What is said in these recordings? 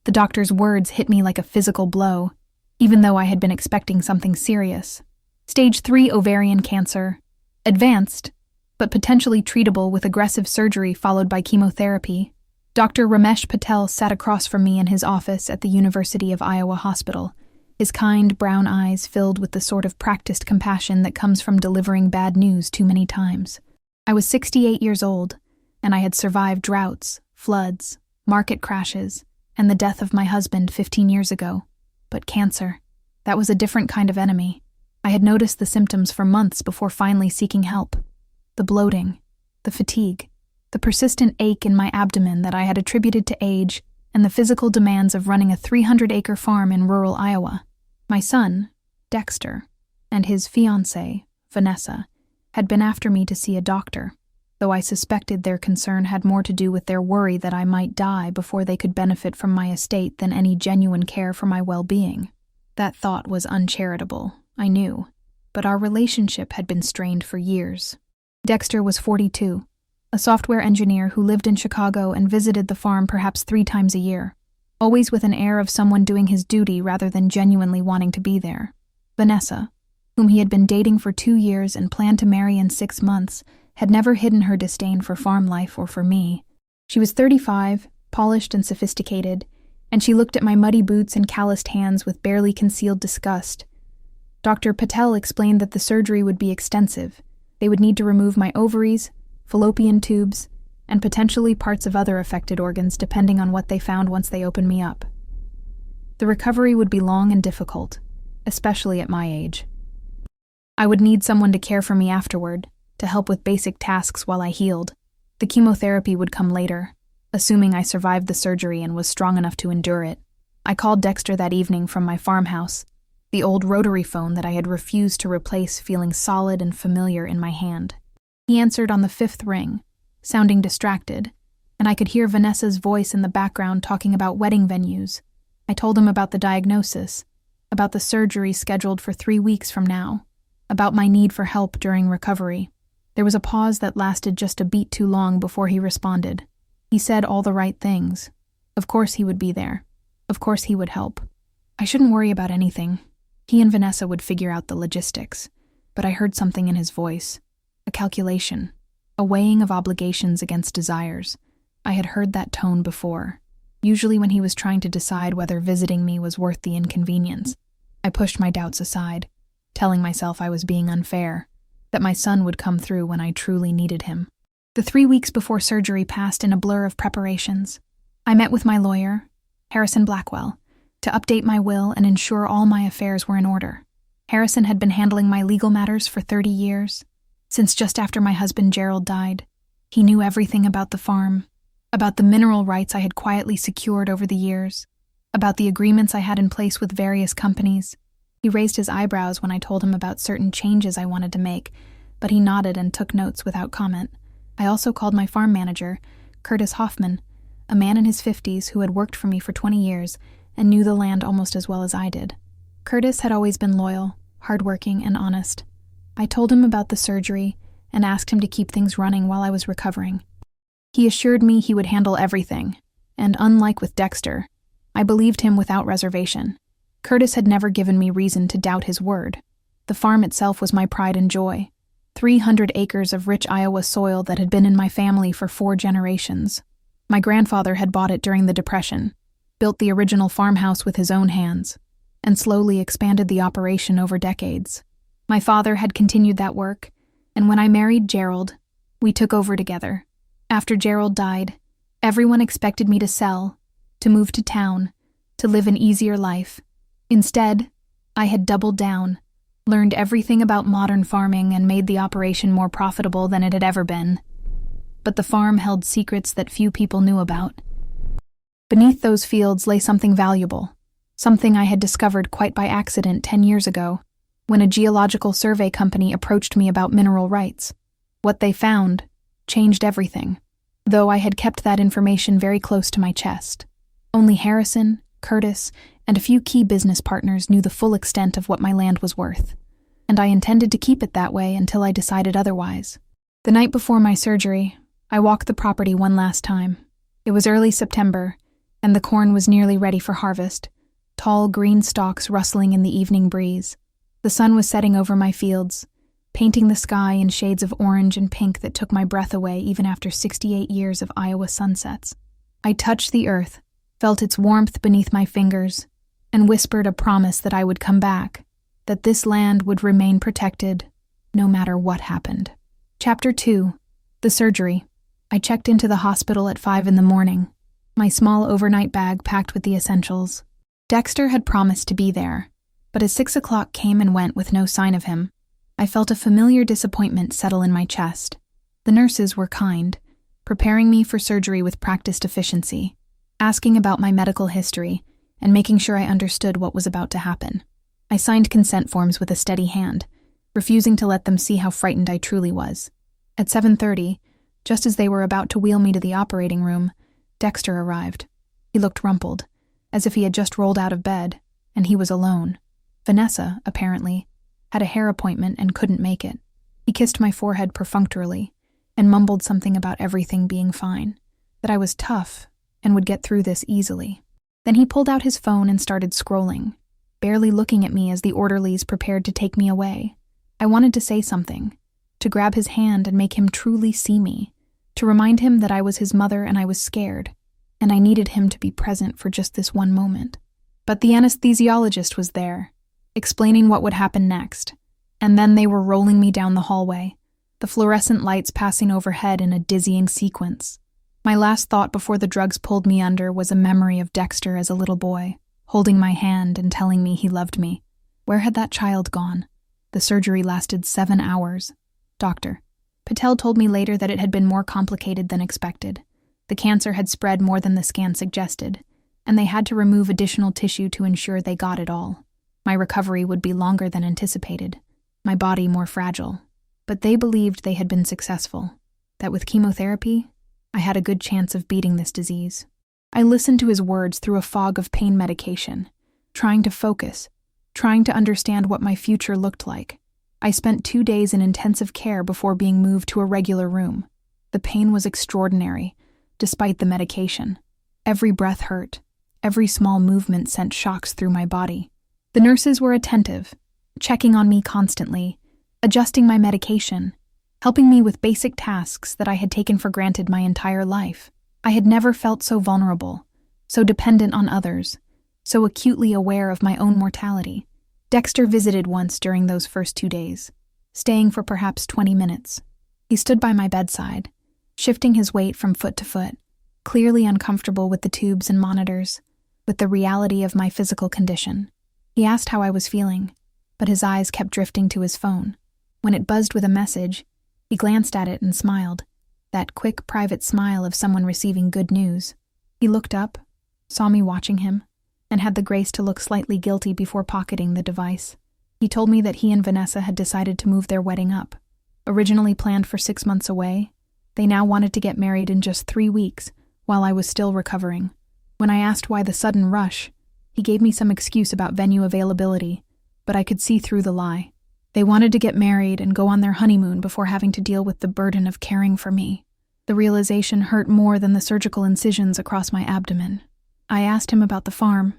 The doctor's words hit me like a physical blow, even though I had been expecting something serious. Stage 3 ovarian cancer. Advanced, but potentially treatable with aggressive surgery followed by chemotherapy. Dr. Ramesh Patel sat across from me in his office at the University of Iowa Hospital, his kind brown eyes filled with the sort of practiced compassion that comes from delivering bad news too many times. I was 68 years old, and I had survived droughts, floods, market crashes, and the death of my husband 15 years ago. But cancer, that was a different kind of enemy. I had noticed the symptoms for months before finally seeking help. The bloating, the fatigue, the persistent ache in my abdomen that I had attributed to age, and the physical demands of running a 300-acre farm in rural Iowa. My son, Dexter, and his fiancée, Vanessa, had been after me to see a doctor, though I suspected their concern had more to do with their worry that I might die before they could benefit from my estate than any genuine care for my well-being. That thought was uncharitable, I knew, but our relationship had been strained for years. Dexter was 42, a software engineer who lived in Chicago and visited the farm perhaps 3 times a year, always with an air of someone doing his duty rather than genuinely wanting to be there. Vanessa, whom he had been dating for 2 years and planned to marry in 6 months, had never hidden her disdain for farm life or for me. She was 35, polished and sophisticated, and she looked at my muddy boots and calloused hands with barely concealed disgust. Dr. Patel explained that the surgery would be extensive. They would need to remove my ovaries, fallopian tubes, and potentially parts of other affected organs depending on what they found once they opened me up. The recovery would be long and difficult, especially at my age. I would need someone to care for me afterward, to help with basic tasks while I healed. The chemotherapy would come later, assuming I survived the surgery and was strong enough to endure it. I called Dexter that evening from my farmhouse, the old rotary phone that I had refused to replace feeling solid and familiar in my hand. He answered on the 5th ring, sounding distracted, and I could hear Vanessa's voice in the background talking about wedding venues. I told him about the diagnosis, about the surgery scheduled for 3 weeks from now, about my need for help during recovery. There was a pause that lasted just a beat too long before he responded. He said all the right things. Of course he would be there. Of course he would help. I shouldn't worry about anything. He and Vanessa would figure out the logistics, but I heard something in his voice. A calculation. A weighing of obligations against desires. I had heard that tone before, usually when he was trying to decide whether visiting me was worth the inconvenience. I pushed my doubts aside, telling myself I was being unfair, that my son would come through when I truly needed him. The 3 weeks before surgery passed in a blur of preparations. I met with my lawyer, Harrison Blackwell, to update my will and ensure all my affairs were in order. Harrison had been handling my legal matters for 30 years, since just after my husband Gerald died. He knew everything about the farm, about the mineral rights I had quietly secured over the years, about the agreements I had in place with various companies. He raised his eyebrows when I told him about certain changes I wanted to make, but he nodded and took notes without comment. I also called my farm manager, Curtis Hoffman, a man in his 50s who had worked for me for 20 years and knew the land almost as well as I did. Curtis had always been loyal, hardworking, and honest. I told him about the surgery and asked him to keep things running while I was recovering. He assured me he would handle everything, and unlike with Dexter, I believed him without reservation. Curtis had never given me reason to doubt his word. The farm itself was my pride and joy. 300 acres of rich Iowa soil that had been in my family for 4 generations. My grandfather had bought it during the Depression, built the original farmhouse with his own hands, and slowly expanded the operation over decades. My father had continued that work, and when I married Gerald, we took over together. After Gerald died, everyone expected me to sell, to move to town, to live an easier life. Instead, I had doubled down, learned everything about modern farming and made the operation more profitable than it had ever been. But the farm held secrets that few people knew about. Beneath those fields lay something valuable, something I had discovered quite by accident 10 years ago, when a geological survey company approached me about mineral rights. What they found changed everything, though I had kept that information very close to my chest. Only Harrison, Curtis, and a few key business partners knew the full extent of what my land was worth, and I intended to keep it that way until I decided otherwise. The night before my surgery, I walked the property one last time. It was early September, and the corn was nearly ready for harvest, tall green stalks rustling in the evening breeze. The sun was setting over my fields, painting the sky in shades of orange and pink that took my breath away even after 68 years of Iowa sunsets. I touched the earth, felt its warmth beneath my fingers, and whispered a promise that I would come back, that this land would remain protected, no matter what happened. Chapter 2. The surgery. I checked into the hospital at 5 a.m, my small overnight bag packed with the essentials. Dexter had promised to be there, but as 6 o'clock came and went with no sign of him, I felt a familiar disappointment settle in my chest. The nurses were kind, preparing me for surgery with practiced efficiency, asking about my medical history, and making sure I understood what was about to happen. I signed consent forms with a steady hand, refusing to let them see how frightened I truly was. At 7:30, just as they were about to wheel me to the operating room, Dexter arrived. He looked rumpled, as if he had just rolled out of bed, and he was alone. Vanessa, apparently, had a hair appointment and couldn't make it. He kissed my forehead perfunctorily and mumbled something about everything being fine, that I was tough and would get through this easily. Then he pulled out his phone and started scrolling, barely looking at me as the orderlies prepared to take me away. I wanted to say something, to grab his hand and make him truly see me, to remind him that I was his mother and I was scared, and I needed him to be present for just this one moment. But the anesthesiologist was there, explaining what would happen next, and then they were rolling me down the hallway, the fluorescent lights passing overhead in a dizzying sequence. My last thought before the drugs pulled me under was a memory of Dexter as a little boy, holding my hand and telling me he loved me. Where had that child gone? The surgery lasted 7 hours. Dr. Patel told me later that it had been more complicated than expected. The cancer had spread more than the scan suggested, and they had to remove additional tissue to ensure they got it all. My recovery would be longer than anticipated, my body more fragile. But they believed they had been successful, that with chemotherapy, I had a good chance of beating this disease. I listened to his words through a fog of pain medication, trying to focus, trying to understand what my future looked like. I spent 2 days in intensive care before being moved to a regular room. The pain was extraordinary, despite the medication. Every breath hurt. Every small movement sent shocks through my body. The nurses were attentive, checking on me constantly, adjusting my medication, helping me with basic tasks that I had taken for granted my entire life. I had never felt so vulnerable, so dependent on others, so acutely aware of my own mortality. Dexter visited once during those first 2 days, staying for perhaps 20 minutes. He stood by my bedside, shifting his weight from foot to foot, clearly uncomfortable with the tubes and monitors, with the reality of my physical condition. He asked how I was feeling, but his eyes kept drifting to his phone. When it buzzed with a message, he glanced at it and smiled, that quick, private smile of someone receiving good news. He looked up, saw me watching him, and had the grace to look slightly guilty before pocketing the device. He told me that he and Vanessa had decided to move their wedding up. Originally planned for 6 months away, they now wanted to get married in just 3 weeks, while I was still recovering. When I asked why the sudden rush, he gave me some excuse about venue availability, but I could see through the lie. They wanted to get married and go on their honeymoon before having to deal with the burden of caring for me. The realization hurt more than the surgical incisions across my abdomen. I asked him about the farm,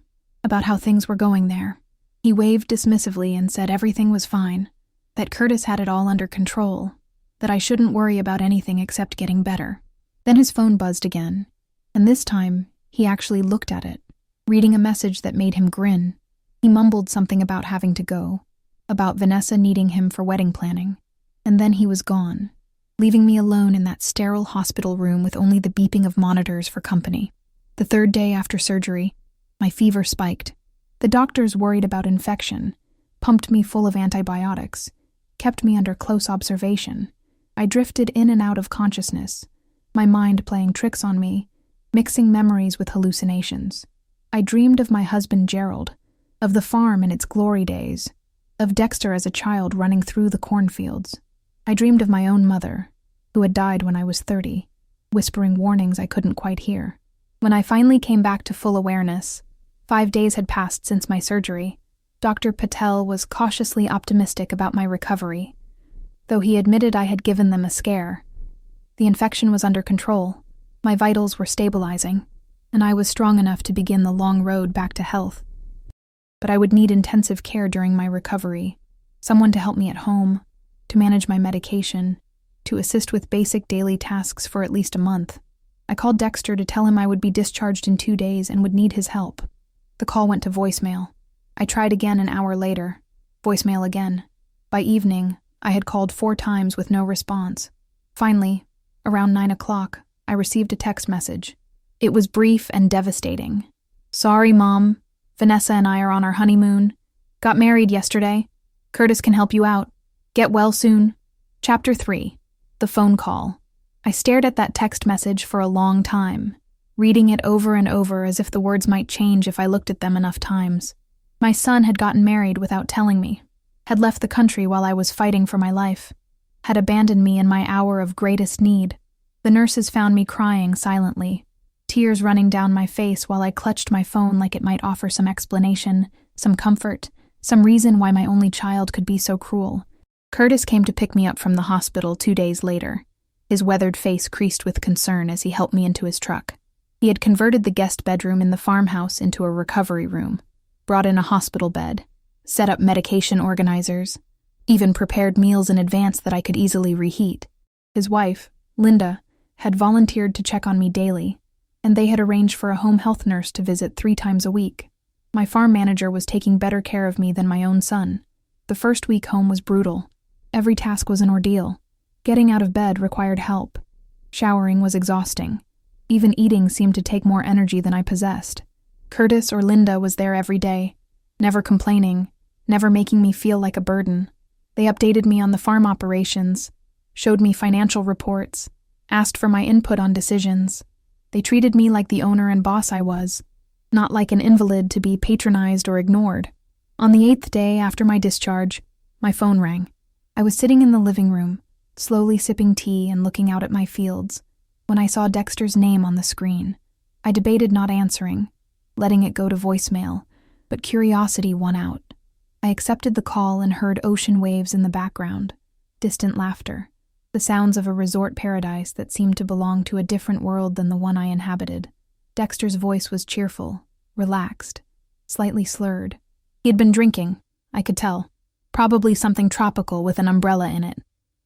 about how things were going there. He waved dismissively and said everything was fine, that Curtis had it all under control, that I shouldn't worry about anything except getting better. Then his phone buzzed again, and this time he actually looked at it, reading a message that made him grin. He mumbled something about having to go, about Vanessa needing him for wedding planning, and then he was gone, leaving me alone in that sterile hospital room with only the beeping of monitors for company. The 3rd day after surgery, my fever spiked. The doctors worried about infection, pumped me full of antibiotics, kept me under close observation. I drifted in and out of consciousness, my mind playing tricks on me, mixing memories with hallucinations. I dreamed of my husband Gerald, of the farm and its glory days, of Dexter as a child running through the cornfields. I dreamed of my own mother, who had died when I was 30, whispering warnings I couldn't quite hear. When I finally came back to full awareness, 5 days had passed since my surgery. Dr. Patel was cautiously optimistic about my recovery, though he admitted I had given them a scare. The infection was under control. My vitals were stabilizing. and I was strong enough to begin the long road back to health. But I would need intensive care during my recovery, someone to help me at home, to manage my medication, to assist with basic daily tasks for at least a month. I called Dexter to tell him I would be discharged in 2 days and would need his help. The call went to voicemail. I tried again an hour later. Voicemail again. By evening, I had called 4 times with no response. Finally, around 9 o'clock, I received a text message. It was brief and devastating. "Sorry, Mom. Vanessa and I are on our honeymoon. Got married yesterday. Curtis can help you out. Get well soon." Chapter 3. The Phone Call. I stared at that text message for a long time, reading it over and over as if the words might change if I looked at them enough times. My son had gotten married without telling me, had left the country while I was fighting for my life, had abandoned me in my hour of greatest need. The nurses found me crying silently, tears running down my face while I clutched my phone like it might offer some explanation, some comfort, some reason why my only child could be so cruel. Curtis came to pick me up from the hospital 2 days later, his weathered face creased with concern as he helped me into his truck. He had converted the guest bedroom in the farmhouse into a recovery room, brought in a hospital bed, set up medication organizers, even prepared meals in advance that I could easily reheat. His wife, Linda, had volunteered to check on me daily, and they had arranged for a home health nurse to visit 3 times a week. My farm manager was taking better care of me than my own son. The first week home was brutal. Every task was an ordeal. Getting out of bed required help. Showering was exhausting. Even eating seemed to take more energy than I possessed. Curtis or Linda was there every day, never complaining, never making me feel like a burden. They updated me on the farm operations, showed me financial reports, asked for my input on decisions. They treated me like the owner and boss I was, not like an invalid to be patronized or ignored. On the 8th day after my discharge, my phone rang. I was sitting in the living room, slowly sipping tea and looking out at my fields, when I saw Dexter's name on the screen. I debated not answering, letting it go to voicemail, but curiosity won out. I accepted the call and heard ocean waves in the background, distant laughter, the sounds of a resort paradise that seemed to belong to a different world than the one I inhabited. Dexter's voice was cheerful, relaxed, slightly slurred. He had been drinking, I could tell, probably something tropical with an umbrella in it.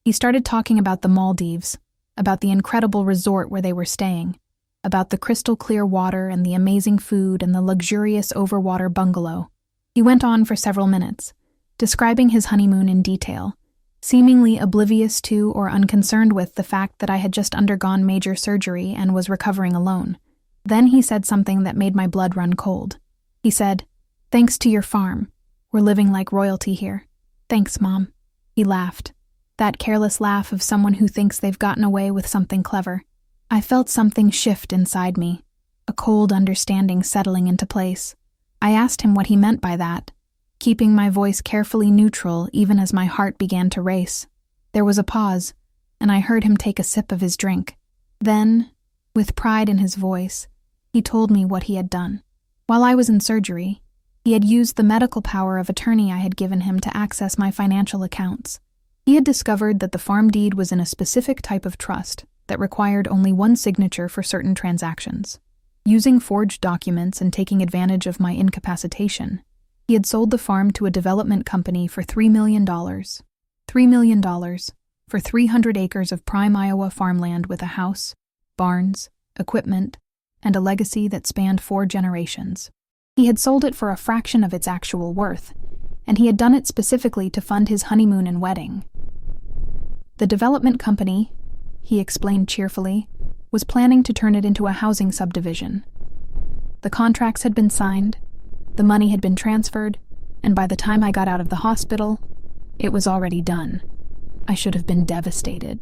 He started talking about the Maldives, about the incredible resort where they were staying, about the crystal-clear water and the amazing food and the luxurious overwater bungalow. He went on for several minutes, describing his honeymoon in detail, seemingly oblivious to or unconcerned with the fact that I had just undergone major surgery and was recovering alone. Then he said something that made my blood run cold. He said, "Thanks to your farm. We're living like royalty here. Thanks, Mom." He laughed. That careless laugh of someone who thinks they've gotten away with something clever. I felt something shift inside me, a cold understanding settling into place. I asked him what he meant by that, keeping my voice carefully neutral even as my heart began to race. There was a pause, and I heard him take a sip of his drink. Then, with pride in his voice, he told me what he had done. While I was in surgery, he had used the medical power of attorney I had given him to access my financial accounts. He had discovered that the farm deed was in a specific type of trust that required only one signature for certain transactions. Using forged documents and taking advantage of my incapacitation, he had sold the farm to a development company for $3 million. $3 million for 300 acres of prime Iowa farmland with a house, barns, equipment, and a legacy that spanned 4 generations. He had sold it for a fraction of its actual worth, and he had done it specifically to fund his honeymoon and wedding. The development company, he explained cheerfully, was planning to turn it into a housing subdivision. The contracts had been signed, the money had been transferred, and by the time I got out of the hospital, it was already done. I should have been devastated.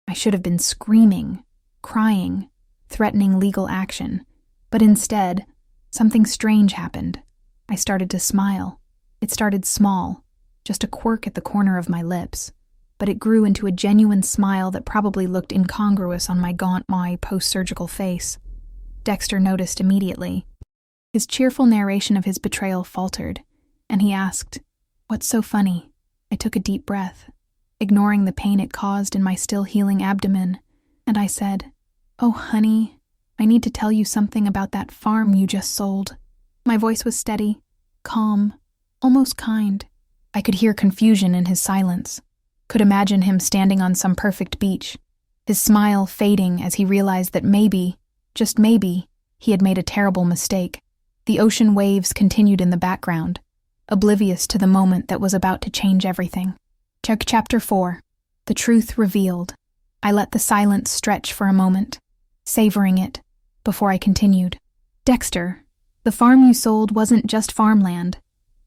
I should have been screaming, crying, threatening legal action, but instead, something strange happened. I started to smile. It started small, just a quirk at the corner of my lips, but it grew into a genuine smile that probably looked incongruous on my gaunt, post-surgical face. Dexter noticed immediately. His cheerful narration of his betrayal faltered, and he asked, "What's so funny?" I took a deep breath, ignoring the pain it caused in my still healing abdomen, and I said, "Oh, honey, I need to tell you something about that farm you just sold. My voice was steady, calm, almost kind. I could hear confusion in his silence, could imagine him standing on some perfect beach, his smile fading as he realized that maybe, just maybe, he had made a terrible mistake. The ocean waves continued in the background, oblivious to the moment that was about to change everything. Chapter 4. The Truth Revealed. I let the silence stretch for a moment, savoring it, before I continued. Dexter, the farm you sold wasn't just farmland.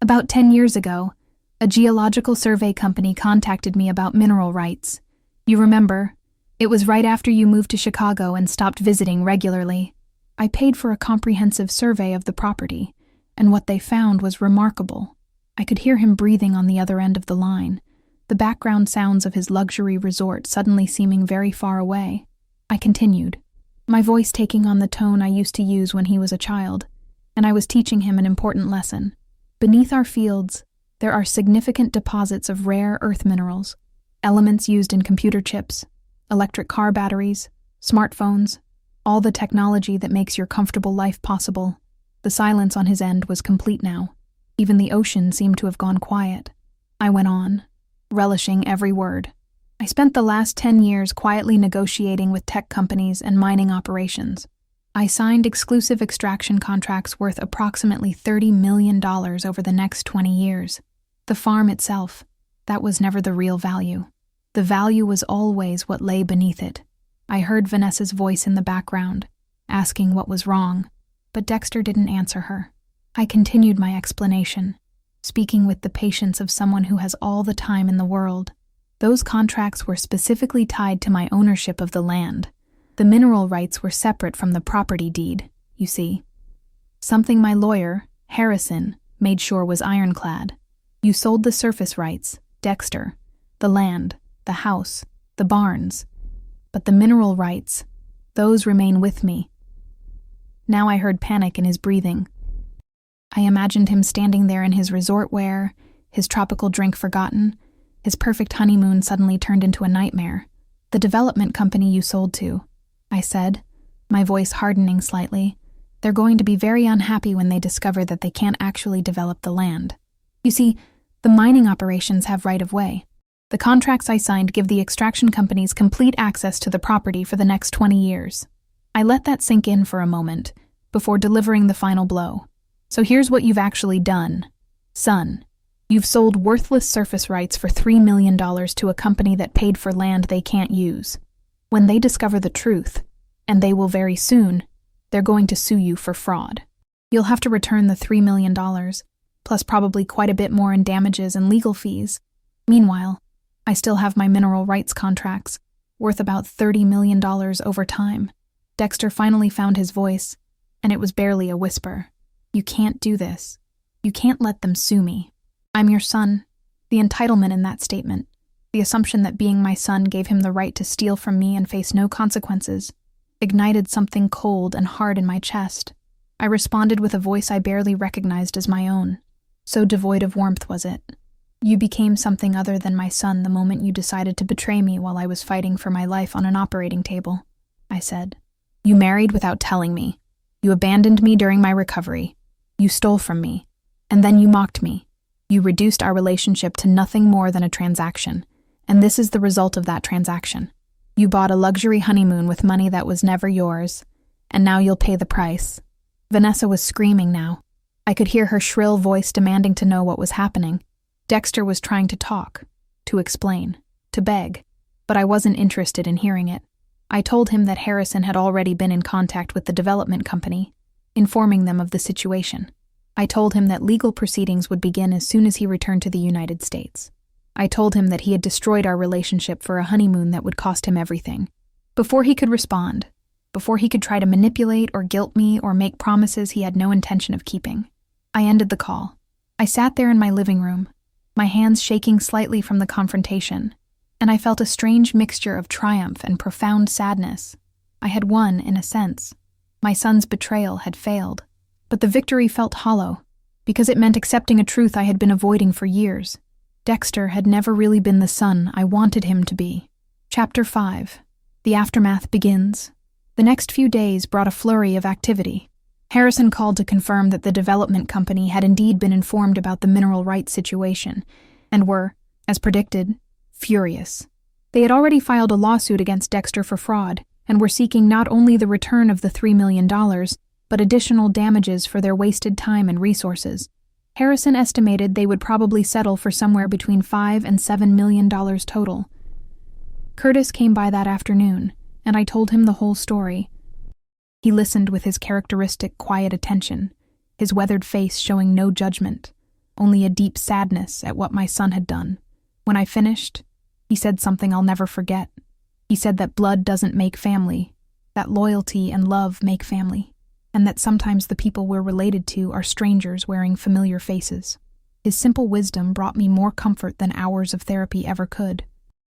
About 10 years ago, a geological survey company contacted me about mineral rights. You remember, it was right after you moved to Chicago and stopped visiting regularly. I paid for a comprehensive survey of the property, and what they found was remarkable. I could hear him breathing on the other end of the line, the background sounds of his luxury resort suddenly seeming very far away. I continued, my voice taking on the tone I used to use when he was a child, and I was teaching him an important lesson. Beneath our fields, there are significant deposits of rare earth minerals, elements used in computer chips, electric car batteries, smartphones, all the technology that makes your comfortable life possible. The silence on his end was complete now. Even the ocean seemed to have gone quiet. I went on, relishing every word. I spent the last 10 years quietly negotiating with tech companies and mining operations. I signed exclusive extraction contracts worth approximately $30 million over the next 20 years. The farm itself, that was never the real value. The value was always what lay beneath it. I heard Vanessa's voice in the background, asking what was wrong, but Dexter didn't answer her. I continued my explanation, speaking with the patience of someone who has all the time in the world. Those contracts were specifically tied to my ownership of the land. The mineral rights were separate from the property deed, you see. Something my lawyer, Harrison, made sure was ironclad. You sold the surface rights, Dexter, the land, the house, the barns. But the mineral rights, those remain with me. Now I heard panic in his breathing. I imagined him standing there in his resort wear, his tropical drink forgotten, his perfect honeymoon suddenly turned into a nightmare. The development company you sold to, I said, my voice hardening slightly. They're going to be very unhappy when they discover that they can't actually develop the land. You see, the mining operations have right-of-way. The contracts I signed give the extraction companies complete access to the property for the next 20 years. I let that sink in for a moment, before delivering the final blow. So here's what you've actually done. Son, you've sold worthless surface rights for $3 million to a company that paid for land they can't use. When they discover the truth, and they will very soon, they're going to sue you for fraud. You'll have to return the $3 million, plus probably quite a bit more in damages and legal fees. Meanwhile, I still have my mineral rights contracts, worth about $30 million over time. Dexter finally found his voice, and it was barely a whisper. You can't do this. You can't let them sue me. I'm your son. The entitlement in that statement, the assumption that being my son gave him the right to steal from me and face no consequences, ignited something cold and hard in my chest. I responded with a voice I barely recognized as my own. So devoid of warmth was it. You became something other than my son the moment you decided to betray me while I was fighting for my life on an operating table, I said. You married without telling me. You abandoned me during my recovery. You stole from me. And then you mocked me. You reduced our relationship to nothing more than a transaction. And this is the result of that transaction. You bought a luxury honeymoon with money that was never yours. And now you'll pay the price. Vanessa was screaming now. I could hear her shrill voice demanding to know what was happening. Dexter was trying to talk, to explain, to beg, but I wasn't interested in hearing it. I told him that Harrison had already been in contact with the development company, informing them of the situation. I told him that legal proceedings would begin as soon as he returned to the United States. I told him that he had destroyed our relationship for a honeymoon that would cost him everything. Before he could respond, before he could try to manipulate or guilt me or make promises he had no intention of keeping, I ended the call. I sat there in my living room, my hands shaking slightly from the confrontation, and I felt a strange mixture of triumph and profound sadness. I had won, in a sense. My son's betrayal had failed, but the victory felt hollow, because it meant accepting a truth I had been avoiding for years. Dexter had never really been the son I wanted him to be. Chapter 5. The aftermath begins. The next few days brought a flurry of activity. Harrison called to confirm that the development company had indeed been informed about the mineral rights situation and were, as predicted, furious. They had already filed a lawsuit against Dexter for fraud and were seeking not only the return of the $3 million, but additional damages for their wasted time and resources. Harrison estimated they would probably settle for somewhere between $5 and $7 million total. Curtis came by that afternoon, and I told him the whole story. He listened with his characteristic quiet attention, his weathered face showing no judgment, only a deep sadness at what my son had done. When I finished, he said something I'll never forget. He said that blood doesn't make family, that loyalty and love make family, and that sometimes the people we're related to are strangers wearing familiar faces. His simple wisdom brought me more comfort than hours of therapy ever could.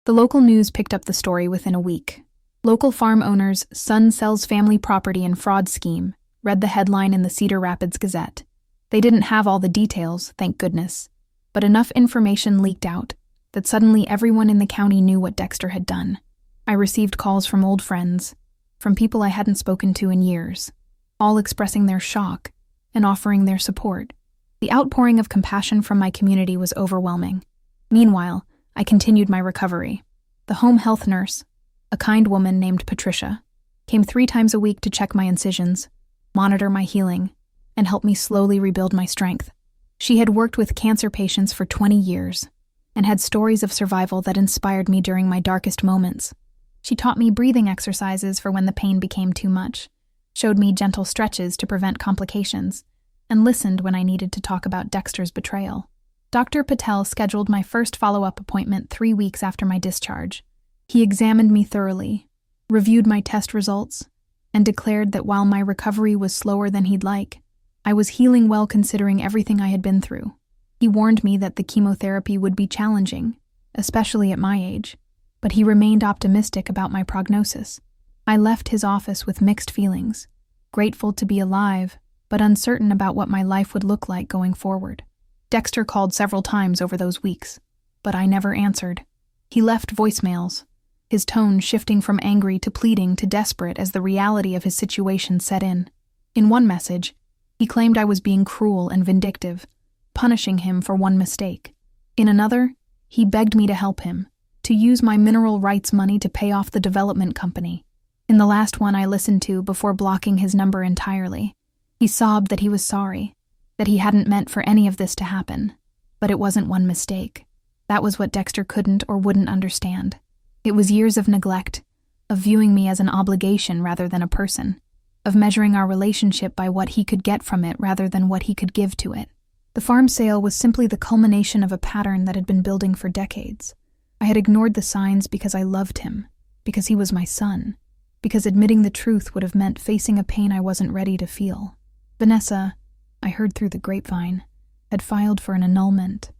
The local news picked up the story within a week. Local farm owners' son sells family property in fraud scheme, read the headline in the Cedar Rapids Gazette. They didn't have all the details, thank goodness, but enough information leaked out that suddenly everyone in the county knew what Dexter had done. I received calls from old friends, from people I hadn't spoken to in years, all expressing their shock and offering their support. The outpouring of compassion from my community was overwhelming. Meanwhile, I continued my recovery. The home health nurse, a kind woman named Patricia, came 3 times a week to check my incisions, monitor my healing, and help me slowly rebuild my strength. She had worked with cancer patients for 20 years and had stories of survival that inspired me during my darkest moments. She taught me breathing exercises for when the pain became too much, showed me gentle stretches to prevent complications, and listened when I needed to talk about Dexter's betrayal. Dr. Patel scheduled my first follow-up appointment 3 weeks after my discharge. He examined me thoroughly, reviewed my test results, and declared that while my recovery was slower than he'd like, I was healing well considering everything I had been through. He warned me that the chemotherapy would be challenging, especially at my age, but he remained optimistic about my prognosis. I left his office with mixed feelings, grateful to be alive, but uncertain about what my life would look like going forward. Dexter called several times over those weeks, but I never answered. He left voicemails, his tone shifting from angry to pleading to desperate as the reality of his situation set in. In one message, he claimed I was being cruel and vindictive, punishing him for one mistake. In another, he begged me to help him, to use my mineral rights money to pay off the development company. In the last one I listened to before blocking his number entirely, he sobbed that he was sorry, that he hadn't meant for any of this to happen. But it wasn't one mistake. That was what Dexter couldn't or wouldn't understand. It was years of neglect, of viewing me as an obligation rather than a person, of measuring our relationship by what he could get from it rather than what he could give to it. The farm sale was simply the culmination of a pattern that had been building for decades. I had ignored the signs because I loved him, because he was my son, because admitting the truth would have meant facing a pain I wasn't ready to feel. Vanessa, I heard through the grapevine, had filed for an annulment.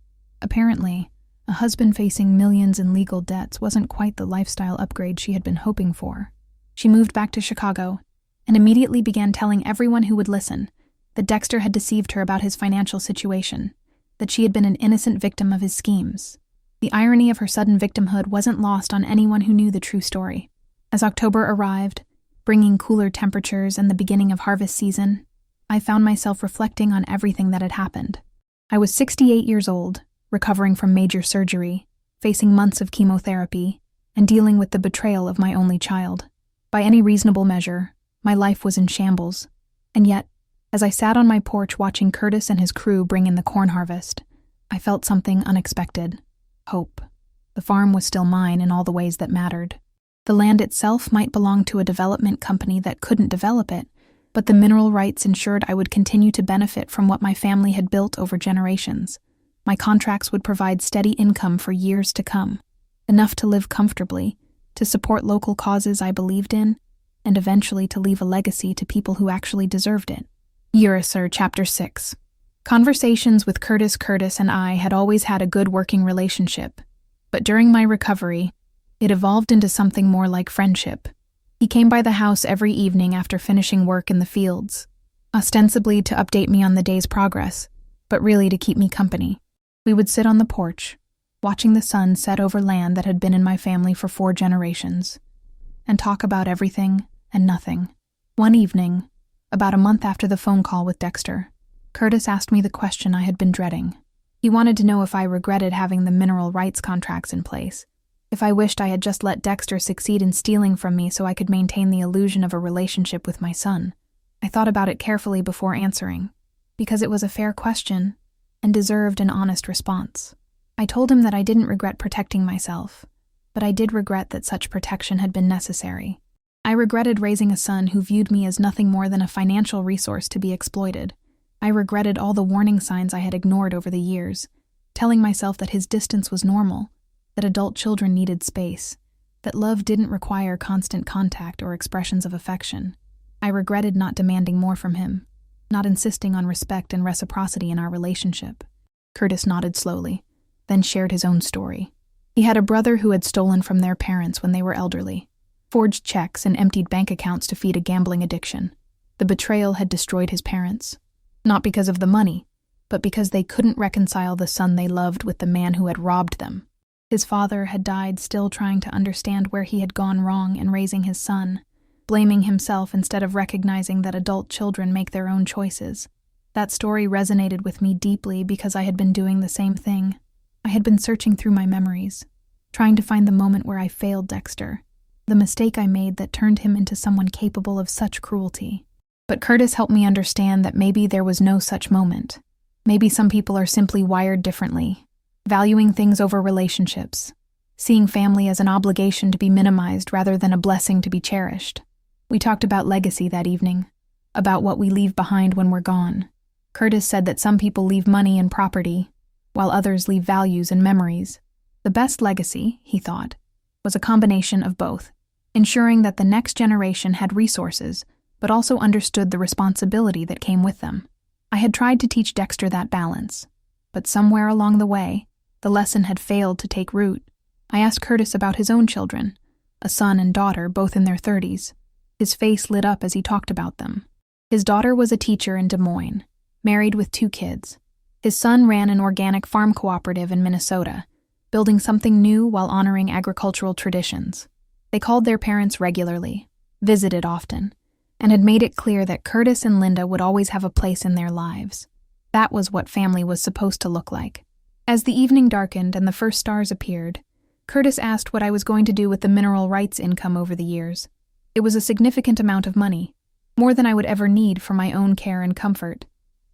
Apparently, a husband facing millions in legal debts wasn't quite the lifestyle upgrade she had been hoping for. She moved back to Chicago and immediately began telling everyone who would listen that Dexter had deceived her about his financial situation, that she had been an innocent victim of his schemes. The irony of her sudden victimhood wasn't lost on anyone who knew the true story. As October arrived, bringing cooler temperatures and the beginning of harvest season, I found myself reflecting on everything that had happened. I was 68 years old, recovering from major surgery, facing months of chemotherapy, and dealing with the betrayal of my only child. By any reasonable measure, my life was in shambles. And yet, as I sat on my porch watching Curtis and his crew bring in the corn harvest, I felt something unexpected. Hope. The farm was still mine in all the ways that mattered. The land itself might belong to a development company that couldn't develop it, but the mineral rights ensured I would continue to benefit from what my family had built over generations. My contracts would provide steady income for years to come, enough to live comfortably, to support local causes I believed in, and eventually to leave a legacy to people who actually deserved it. Urisur, Chapter 6. Conversations with Curtis and I had always had a good working relationship, but during my recovery, it evolved into something more like friendship. He came by the house every evening after finishing work in the fields, ostensibly to update me on the day's progress, but really to keep me company. We would sit on the porch, watching the sun set over land that had been in my family for 4 generations, and talk about everything and nothing. One evening, about a month after the phone call with Dexter, Curtis asked me the question I had been dreading. He wanted to know if I regretted having the mineral rights contracts in place, if I wished I had just let Dexter succeed in stealing from me so I could maintain the illusion of a relationship with my son. I thought about it carefully before answering, because it was a fair question and deserved an honest response. I told him that I didn't regret protecting myself, but I did regret that such protection had been necessary. I regretted raising a son who viewed me as nothing more than a financial resource to be exploited. I regretted all the warning signs I had ignored over the years, telling myself that his distance was normal, that adult children needed space, that love didn't require constant contact or expressions of affection. I regretted not demanding more from him, not insisting on respect and reciprocity in our relationship. Curtis nodded slowly, then shared his own story. He had a brother who had stolen from their parents when they were elderly, forged checks and emptied bank accounts to feed a gambling addiction. The betrayal had destroyed his parents, not because of the money, but because they couldn't reconcile the son they loved with the man who had robbed them. His father had died still trying to understand where he had gone wrong in raising his son, blaming himself instead of recognizing that adult children make their own choices. That story resonated with me deeply because I had been doing the same thing. I had been searching through my memories, trying to find the moment where I failed Dexter, the mistake I made that turned him into someone capable of such cruelty. But Curtis helped me understand that maybe there was no such moment. Maybe some people are simply wired differently, valuing things over relationships, seeing family as an obligation to be minimized rather than a blessing to be cherished. We talked about legacy that evening, about what we leave behind when we're gone. Curtis said that some people leave money and property, while others leave values and memories. The best legacy, he thought, was a combination of both, ensuring that the next generation had resources, but also understood the responsibility that came with them. I had tried to teach Dexter that balance, but somewhere along the way, the lesson had failed to take root. I asked Curtis about his own children, a son and daughter, both in their 30s. His face lit up as he talked about them. His daughter was a teacher in Des Moines, married with 2 kids. His son ran an organic farm cooperative in Minnesota, building something new while honoring agricultural traditions. They called their parents regularly, visited often, and had made it clear that Curtis and Linda would always have a place in their lives. That was what family was supposed to look like. As the evening darkened and the first stars appeared, Curtis asked what I was going to do with the mineral rights income over the years. It was a significant amount of money, more than I would ever need for my own care and comfort.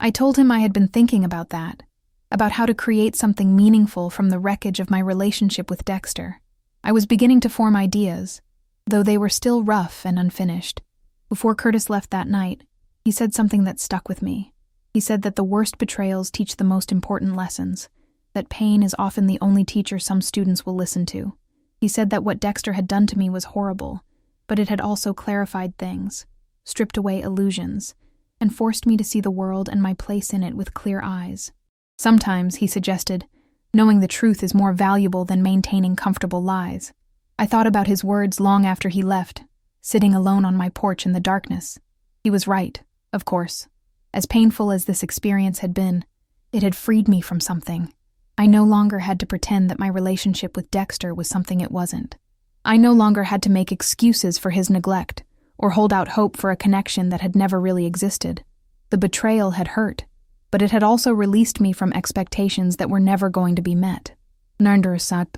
I told him I had been thinking about that, about how to create something meaningful from the wreckage of my relationship with Dexter. I was beginning to form ideas, though they were still rough and unfinished. Before Curtis left that night, he said something that stuck with me. He said that the worst betrayals teach the most important lessons, that pain is often the only teacher some students will listen to. He said that what Dexter had done to me was horrible, but it had also clarified things, stripped away illusions, and forced me to see the world and my place in it with clear eyes. Sometimes, he suggested, knowing the truth is more valuable than maintaining comfortable lies. I thought about his words long after he left, sitting alone on my porch in the darkness. He was right, of course. As painful as this experience had been, it had freed me from something. I no longer had to pretend that my relationship with Dexter was something it wasn't. I no longer had to make excuses for his neglect, or hold out hope for a connection that had never really existed. The betrayal had hurt, but it had also released me from expectations that were never going to be met. Narndurasap,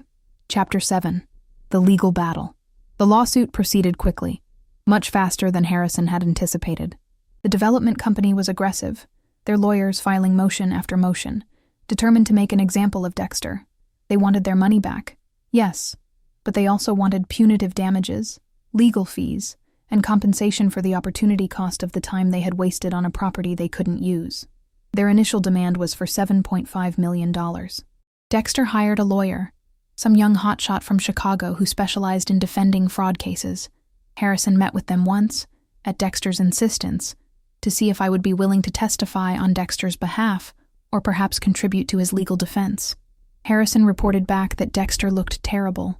Chapter 7. The Legal Battle. The lawsuit proceeded quickly, much faster than Harrison had anticipated. The development company was aggressive, their lawyers filing motion after motion, determined to make an example of Dexter. They wanted their money back, yes, but they also wanted punitive damages, legal fees, and compensation for the opportunity cost of the time they had wasted on a property they couldn't use. Their initial demand was for $7.5 million. Dexter hired a lawyer, some young hotshot from Chicago who specialized in defending fraud cases. Harrison met with them once, at Dexter's insistence, to see if I would be willing to testify on Dexter's behalf or perhaps contribute to his legal defense. Harrison reported back that Dexter looked terrible,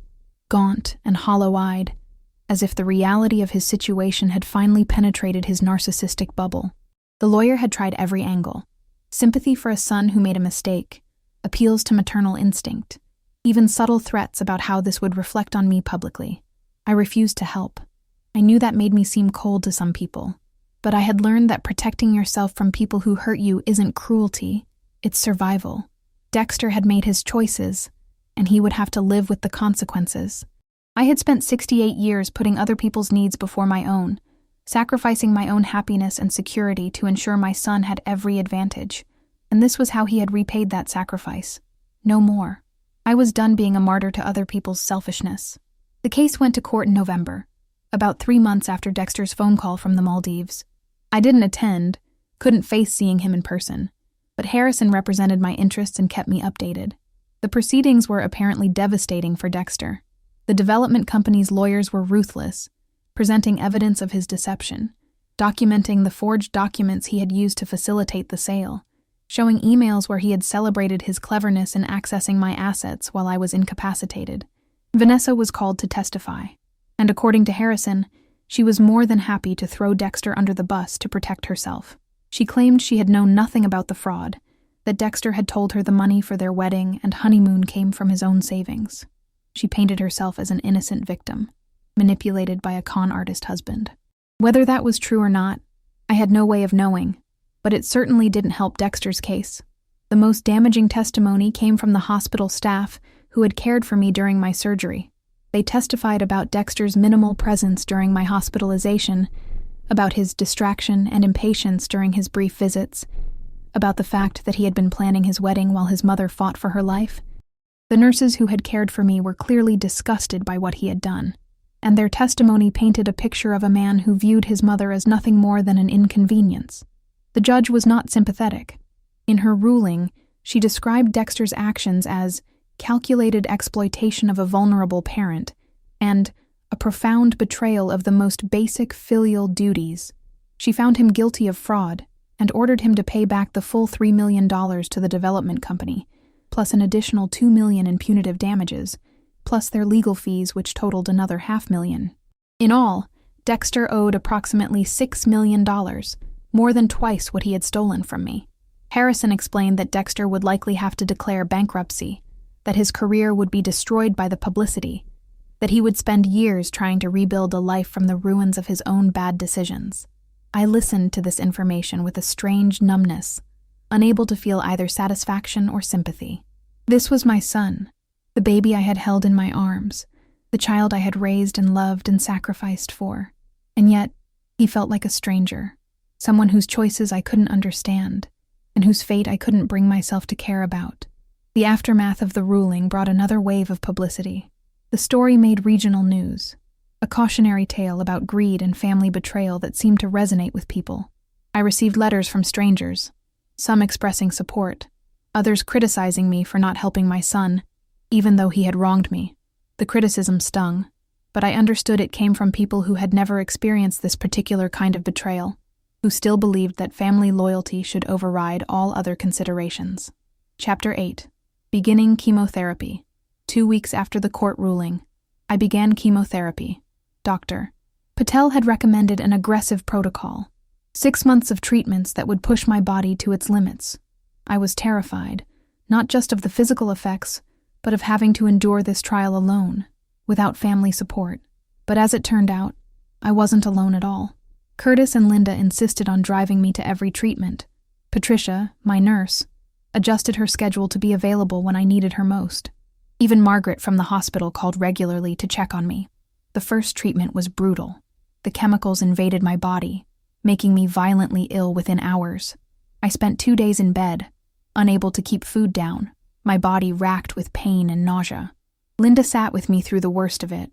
gaunt and hollow-eyed, as if the reality of his situation had finally penetrated his narcissistic bubble. The lawyer had tried every angle: sympathy for a son who made a mistake, appeals to maternal instinct, even subtle threats about how this would reflect on me publicly. I refused to help. I knew that made me seem cold to some people, but I had learned that protecting yourself from people who hurt you isn't cruelty, it's survival. Dexter had made his choices, and he would have to live with the consequences. I had spent 68 years putting other people's needs before my own, sacrificing my own happiness and security to ensure my son had every advantage, and this was how he had repaid that sacrifice. No more. I was done being a martyr to other people's selfishness. The case went to court in November, about 3 months after Dexter's phone call from the Maldives. I didn't attend, couldn't face seeing him in person, but Harrison represented my interests and kept me updated. The proceedings were apparently devastating for Dexter. The development company's lawyers were ruthless, presenting evidence of his deception, documenting the forged documents he had used to facilitate the sale, showing emails where he had celebrated his cleverness in accessing my assets while I was incapacitated. Vanessa was called to testify, and according to Harrison, she was more than happy to throw Dexter under the bus to protect herself. She claimed she had known nothing about the fraud, that Dexter had told her the money for their wedding and honeymoon came from his own savings. She painted herself as an innocent victim, manipulated by a con artist husband. Whether that was true or not, I had no way of knowing, but it certainly didn't help Dexter's case. The most damaging testimony came from the hospital staff who had cared for me during my surgery. They testified about Dexter's minimal presence during my hospitalization, about his distraction and impatience during his brief visits, about the fact that he had been planning his wedding while his mother fought for her life. The nurses who had cared for me were clearly disgusted by what he had done, and their testimony painted a picture of a man who viewed his mother as nothing more than an inconvenience. The judge was not sympathetic. In her ruling, she described Dexter's actions as calculated exploitation of a vulnerable parent and a profound betrayal of the most basic filial duties. She found him guilty of fraud and ordered him to pay back the full $3 million to the development company, plus an additional $2 million in punitive damages, plus their legal fees, which totaled another $500,000. In all, Dexter owed approximately $6 million, more than twice what he had stolen from me. Harrison explained that Dexter would likely have to declare bankruptcy, that his career would be destroyed by the publicity, that he would spend years trying to rebuild a life from the ruins of his own bad decisions. I listened to this information with a strange numbness, unable to feel either satisfaction or sympathy. This was my son, the baby I had held in my arms, the child I had raised and loved and sacrificed for. And yet, he felt like a stranger, someone whose choices I couldn't understand, and whose fate I couldn't bring myself to care about. The aftermath of the ruling brought another wave of publicity. The story made regional news, a cautionary tale about greed and family betrayal that seemed to resonate with people. I received letters from strangers, some expressing support, others criticizing me for not helping my son, even though he had wronged me. The criticism stung, but I understood it came from people who had never experienced this particular kind of betrayal, who still believed that family loyalty should override all other considerations. Chapter 8. Beginning chemotherapy. 2 weeks after the court ruling, I began chemotherapy. Dr. Patel had recommended an aggressive protocol, 6 months of treatments that would push my body to its limits. I was terrified, not just of the physical effects, but of having to endure this trial alone, without family support. But as it turned out, I wasn't alone at all. Curtis and Linda insisted on driving me to every treatment. Patricia, my nurse, adjusted her schedule to be available when I needed her most. Even Margaret from the hospital called regularly to check on me. The first treatment was brutal. The chemicals invaded my body, making me violently ill within hours. I spent 2 days in bed, unable to keep food down, my body racked with pain and nausea. Linda sat with me through the worst of it,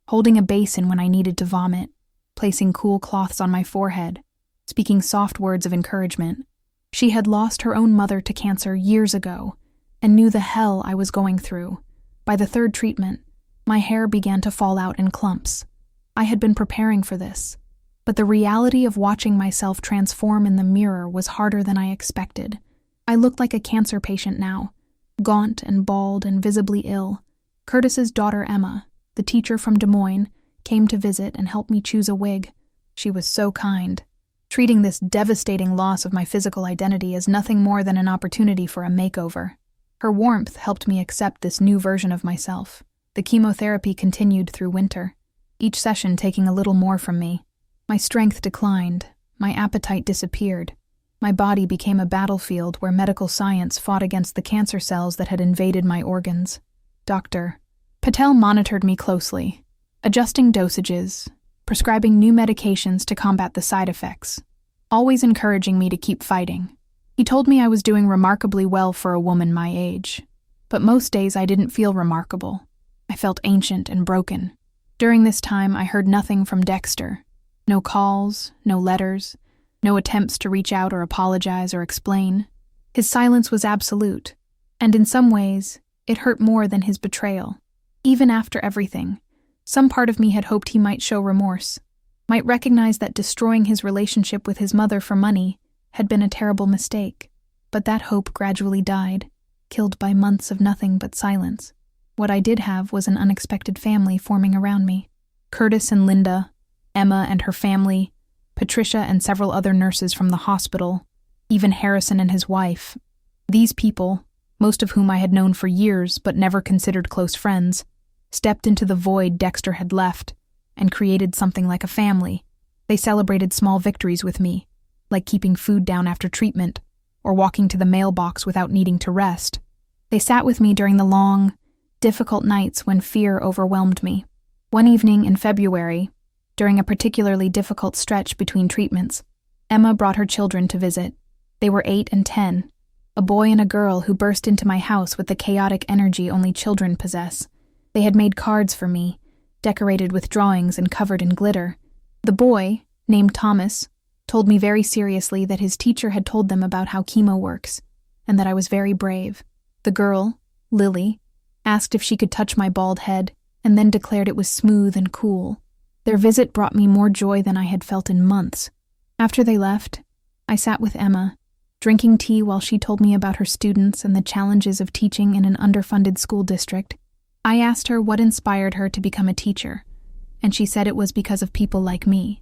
holding a basin when I needed to vomit, placing cool cloths on my forehead, speaking soft words of encouragement. She had lost her own mother to cancer years ago and knew the hell I was going through. By the third treatment, my hair began to fall out in clumps. I had been preparing for this, but the reality of watching myself transform in the mirror was harder than I expected. I looked like a cancer patient now, gaunt and bald and visibly ill. Curtis's daughter Emma, the teacher from Des Moines, came to visit and help me choose a wig. She was so kind, treating this devastating loss of my physical identity as nothing more than an opportunity for a makeover. Her warmth helped me accept this new version of myself. The chemotherapy continued through winter. each session taking a little more from me. My strength declined, my appetite disappeared. My body became a battlefield where medical science fought against the cancer cells that had invaded my organs. Dr. Patel monitored me closely, adjusting dosages, prescribing new medications to combat the side effects, always encouraging me to keep fighting. He told me I was doing remarkably well for a woman my age, but most days I didn't feel remarkable. I felt ancient and broken. During this time, I heard nothing from Dexter. No calls, no letters, no attempts to reach out or apologize or explain. His silence was absolute, and in some ways, it hurt more than his betrayal. Even after everything, some part of me had hoped he might show remorse, might recognize that destroying his relationship with his mother for money had been a terrible mistake. But that hope gradually died, killed by months of nothing but silence. What I did have was an unexpected family forming around me. Curtis and Linda, Emma and her family, Patricia and several other nurses from the hospital, even Harrison and his wife. These people, most of whom I had known for years but never considered close friends, stepped into the void Dexter had left and created something like a family. They celebrated small victories with me, like keeping food down after treatment or walking to the mailbox without needing to rest. They sat with me during the long, difficult nights when fear overwhelmed me. One evening in February, during a particularly difficult stretch between treatments, Emma brought her children to visit. They were 8 and 10, a boy and a girl who burst into my house with the chaotic energy only children possess. They had made cards for me, decorated with drawings and covered in glitter. The boy, named Thomas, told me very seriously that his teacher had told them about how chemo works, and that I was very brave. The girl, Lily, asked if she could touch my bald head, and then declared it was smooth and cool. Their visit brought me more joy than I had felt in months. After they left, I sat with Emma, drinking tea while she told me about her students and the challenges of teaching in an underfunded school district. I asked her what inspired her to become a teacher, and she said it was because of people like me.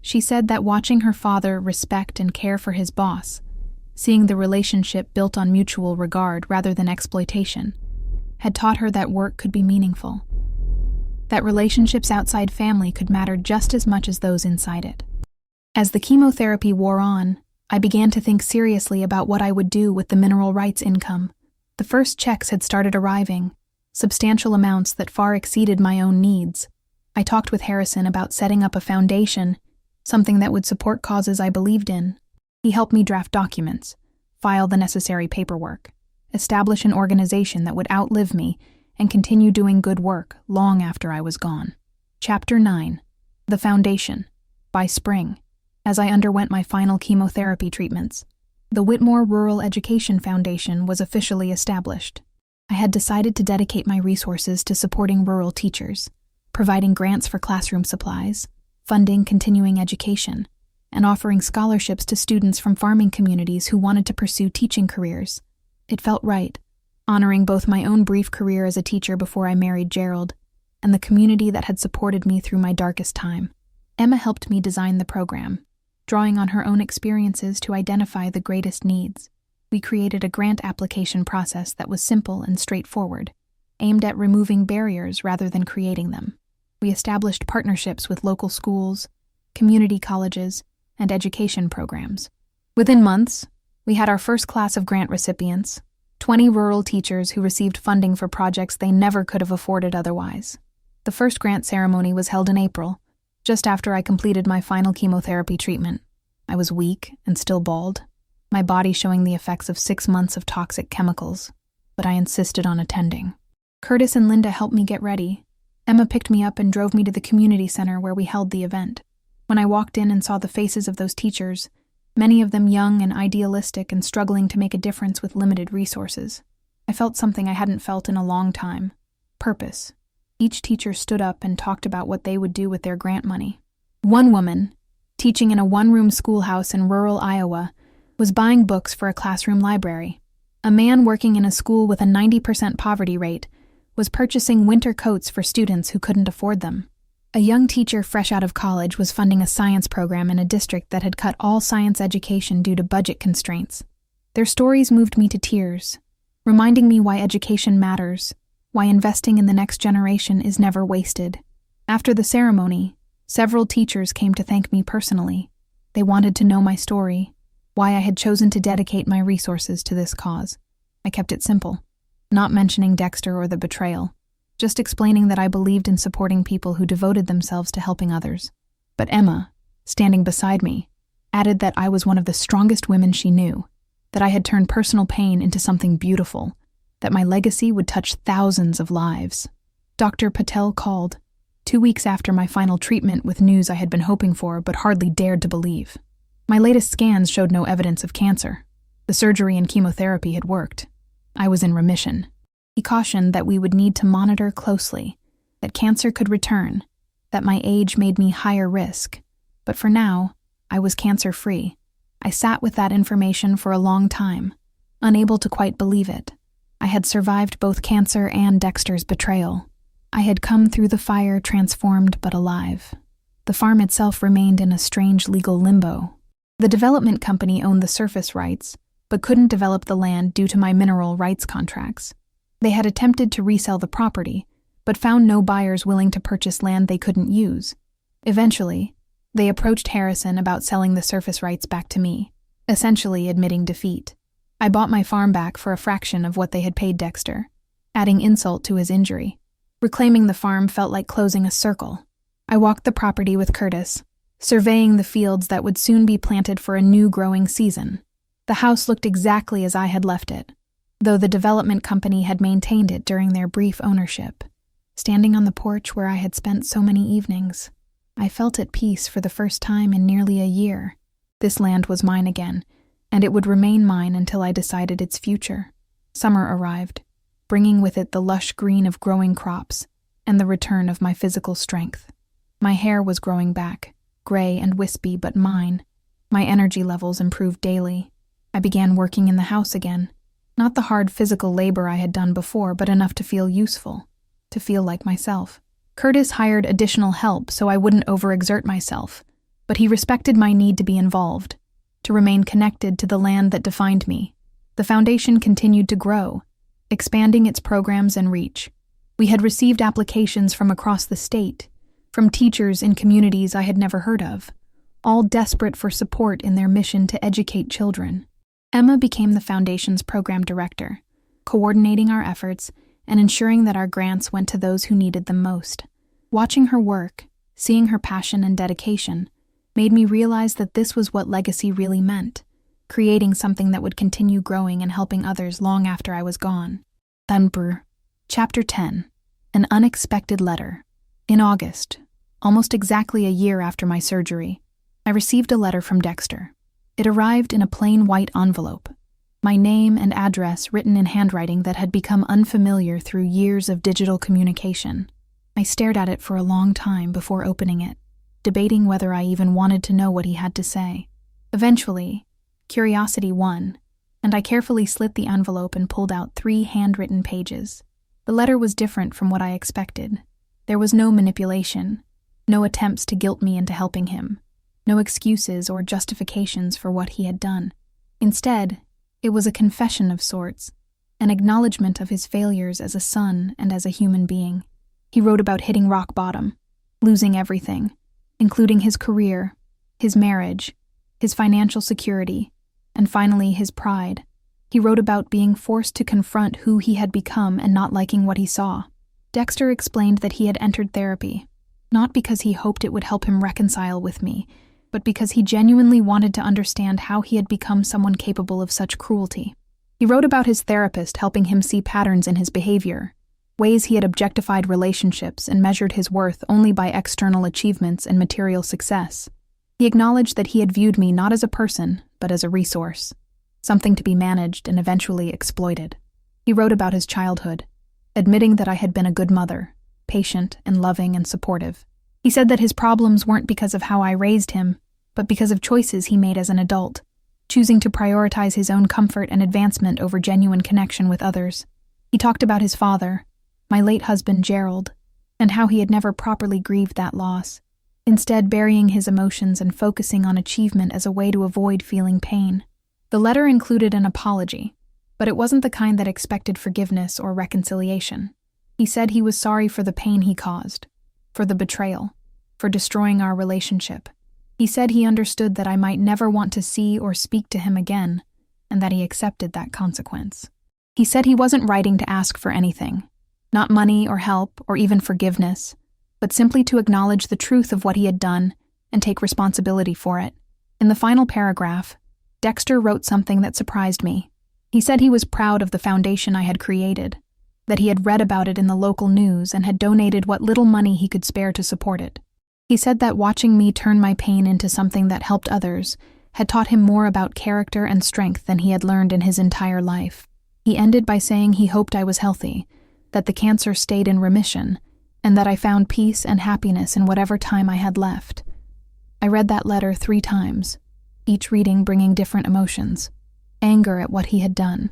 She said that watching her father respect and care for his boss, seeing the relationship built on mutual regard rather than exploitation, had taught her that work could be meaningful, that relationships outside family could matter just as much as those inside it. As the chemotherapy wore on, I began to think seriously about what I would do with the mineral rights income. The first checks had started arriving, substantial amounts that far exceeded my own needs. I talked with Harrison about setting up a foundation, something that would support causes I believed in. He helped me draft documents, file the necessary paperwork, establish an organization that would outlive me and continue doing good work long after I was gone. Chapter 9. The Foundation. By spring, as I underwent my final chemotherapy treatments, the Whitmore Rural Education Foundation was officially established. I had decided to dedicate my resources to supporting rural teachers, providing grants for classroom supplies, funding continuing education, and offering scholarships to students from farming communities who wanted to pursue teaching careers. It felt right, honoring both my own brief career as a teacher before I married Gerald and the community that had supported me through my darkest time. Emma helped me design the program, drawing on her own experiences to identify the greatest needs. We created a grant application process that was simple and straightforward, aimed at removing barriers rather than creating them. We established partnerships with local schools, community colleges, and education programs. Within months, we had our first class of grant recipients, 20 rural teachers who received funding for projects they never could have afforded otherwise. The first grant ceremony was held in April, just after I completed my final chemotherapy treatment. I was weak and still bald, my body showing the effects of 6 months of toxic chemicals, but I insisted on attending. Curtis and Linda helped me get ready. Emma picked me up and drove me to the community center where we held the event. When I walked in and saw the faces of those teachers, many of them young and idealistic and struggling to make a difference with limited resources, I felt something I hadn't felt in a long time: purpose. Each teacher stood up and talked about what they would do with their grant money. One woman, teaching in a one-room schoolhouse in rural Iowa, was buying books for a classroom library. A man working in a school with a 90% poverty rate was purchasing winter coats for students who couldn't afford them. A young teacher fresh out of college was funding a science program in a district that had cut all science education due to budget constraints. Their stories moved me to tears, reminding me why education matters, why investing in the next generation is never wasted. After the ceremony, several teachers came to thank me personally. They wanted to know my story, why I had chosen to dedicate my resources to this cause. I kept it simple, not mentioning Dexter or the betrayal, just explaining that I believed in supporting people who devoted themselves to helping others. But Emma, standing beside me, added that I was one of the strongest women she knew, that I had turned personal pain into something beautiful, that my legacy would touch thousands of lives. Dr. Patel called, 2 weeks after my final treatment, with news I had been hoping for but hardly dared to believe. My latest scans showed no evidence of cancer. The surgery and chemotherapy had worked. I was in remission. He cautioned that we would need to monitor closely, that cancer could return, that my age made me higher risk. But for now, I was cancer-free. I sat with that information for a long time, unable to quite believe it. I had survived both cancer and Dexter's betrayal. I had come through the fire transformed but alive. The farm itself remained in a strange legal limbo. The development company owned the surface rights, but couldn't develop the land due to my mineral rights contracts. They had attempted to resell the property, but found no buyers willing to purchase land they couldn't use. Eventually, they approached Harrison about selling the surface rights back to me, essentially admitting defeat. I bought my farm back for a fraction of what they had paid Dexter, adding insult to his injury. Reclaiming the farm felt like closing a circle. I walked the property with Curtis, surveying the fields that would soon be planted for a new growing season. The house looked exactly as I had left it, though the development company had maintained it during their brief ownership. Standing on the porch where I had spent so many evenings, I felt at peace for the first time in nearly a year. This land was mine again, and it would remain mine until I decided its future. Summer arrived, bringing with it the lush green of growing crops and the return of my physical strength. My hair was growing back, gray and wispy but mine. My energy levels improved daily. I began working in the house again. Not the hard physical labor I had done before, but enough to feel useful, to feel like myself. Curtis hired additional help so I wouldn't overexert myself, but he respected my need to be involved, to remain connected to the land that defined me. The foundation continued to grow, expanding its programs and reach. We had received applications from across the state, from teachers in communities I had never heard of, all desperate for support in their mission to educate children. Emma became the Foundation's program director, coordinating our efforts and ensuring that our grants went to those who needed them most. Watching her work, seeing her passion and dedication, made me realize that this was what legacy really meant, creating something that would continue growing and helping others long after I was gone. Chapter 10. An Unexpected Letter. In August, almost exactly a year after my surgery, I received a letter from Dexter. It arrived in a plain white envelope, my name and address written in handwriting that had become unfamiliar through years of digital communication. I stared at it for a long time before opening it, debating whether I even wanted to know what he had to say. Eventually, curiosity won, and I carefully slit the envelope and pulled out 3 handwritten pages. The letter was different from what I expected. There was no manipulation, no attempts to guilt me into helping him. No excuses or justifications for what he had done. Instead, it was a confession of sorts, an acknowledgement of his failures as a son and as a human being. He wrote about hitting rock bottom, losing everything, including his career, his marriage, his financial security, and finally his pride. He wrote about being forced to confront who he had become and not liking what he saw. Dexter explained that he had entered therapy, not because he hoped it would help him reconcile with me, but because he genuinely wanted to understand how he had become someone capable of such cruelty. He wrote about his therapist helping him see patterns in his behavior, ways he had objectified relationships and measured his worth only by external achievements and material success. He acknowledged that he had viewed me not as a person, but as a resource, something to be managed and eventually exploited. He wrote about his childhood, admitting that I had been a good mother, patient and loving and supportive. He said that his problems weren't because of how I raised him, but because of choices he made as an adult, choosing to prioritize his own comfort and advancement over genuine connection with others. He talked about his father, my late husband Gerald, and how he had never properly grieved that loss, instead burying his emotions and focusing on achievement as a way to avoid feeling pain. The letter included an apology, but it wasn't the kind that expected forgiveness or reconciliation. He said he was sorry for the pain he caused, for the betrayal, for destroying our relationship. He said he understood that I might never want to see or speak to him again, and that he accepted that consequence. He said he wasn't writing to ask for anything, not money or help or even forgiveness, but simply to acknowledge the truth of what he had done and take responsibility for it. In the final paragraph, Dexter wrote something that surprised me. He said he was proud of the foundation I had created, that he had read about it in the local news and had donated what little money he could spare to support it. He said that watching me turn my pain into something that helped others had taught him more about character and strength than he had learned in his entire life. He ended by saying he hoped I was healthy, that the cancer stayed in remission, and that I found peace and happiness in whatever time I had left. I read that letter 3 times, each reading bringing different emotions. Anger at what he had done,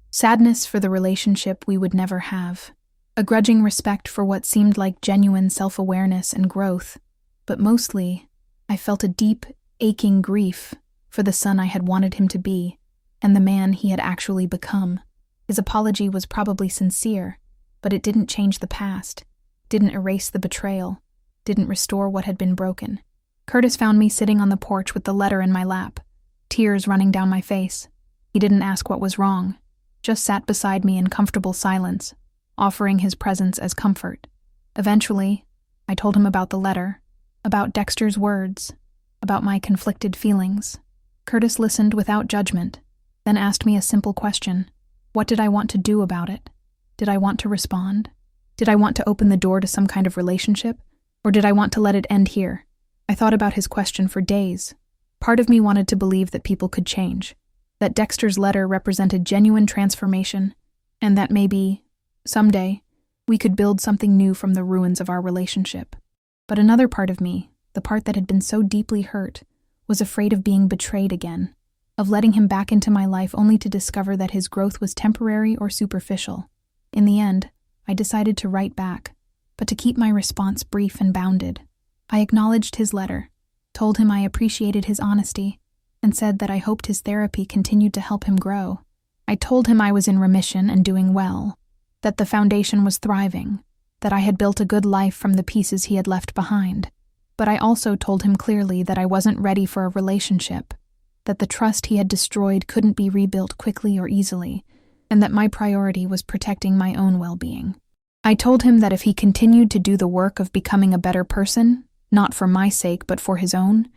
sadness for the relationship we would never have, a grudging respect for what seemed like genuine self-awareness and growth, but mostly, I felt a deep, aching grief for the son I had wanted him to be and the man he had actually become. His apology was probably sincere, but it didn't change the past, didn't erase the betrayal, didn't restore what had been broken. Curtis found me sitting on the porch with the letter in my lap, tears running down my face. He didn't ask what was wrong, just sat beside me in comfortable silence, offering his presence as comfort. Eventually, I told him about the letter, about Dexter's words, about my conflicted feelings. Curtis listened without judgment, then asked me a simple question. What did I want to do about it? Did I want to respond? Did I want to open the door to some kind of relationship? Or did I want to let it end here? I thought about his question for days. Part of me wanted to believe that people could change, that Dexter's letter represented genuine transformation, and that maybe, someday, we could build something new from the ruins of our relationship. But another part of me, the part that had been so deeply hurt, was afraid of being betrayed again, of letting him back into my life only to discover that his growth was temporary or superficial. In the end, I decided to write back, but to keep my response brief and bounded. I acknowledged his letter, told him I appreciated his honesty, and said that I hoped his therapy continued to help him grow. I told him I was in remission and doing well, that the foundation was thriving, that I had built a good life from the pieces he had left behind. But I also told him clearly that I wasn't ready for a relationship, that the trust he had destroyed couldn't be rebuilt quickly or easily, and that my priority was protecting my own well-being. I told him that if he continued to do the work of becoming a better person, not for my sake but for his own,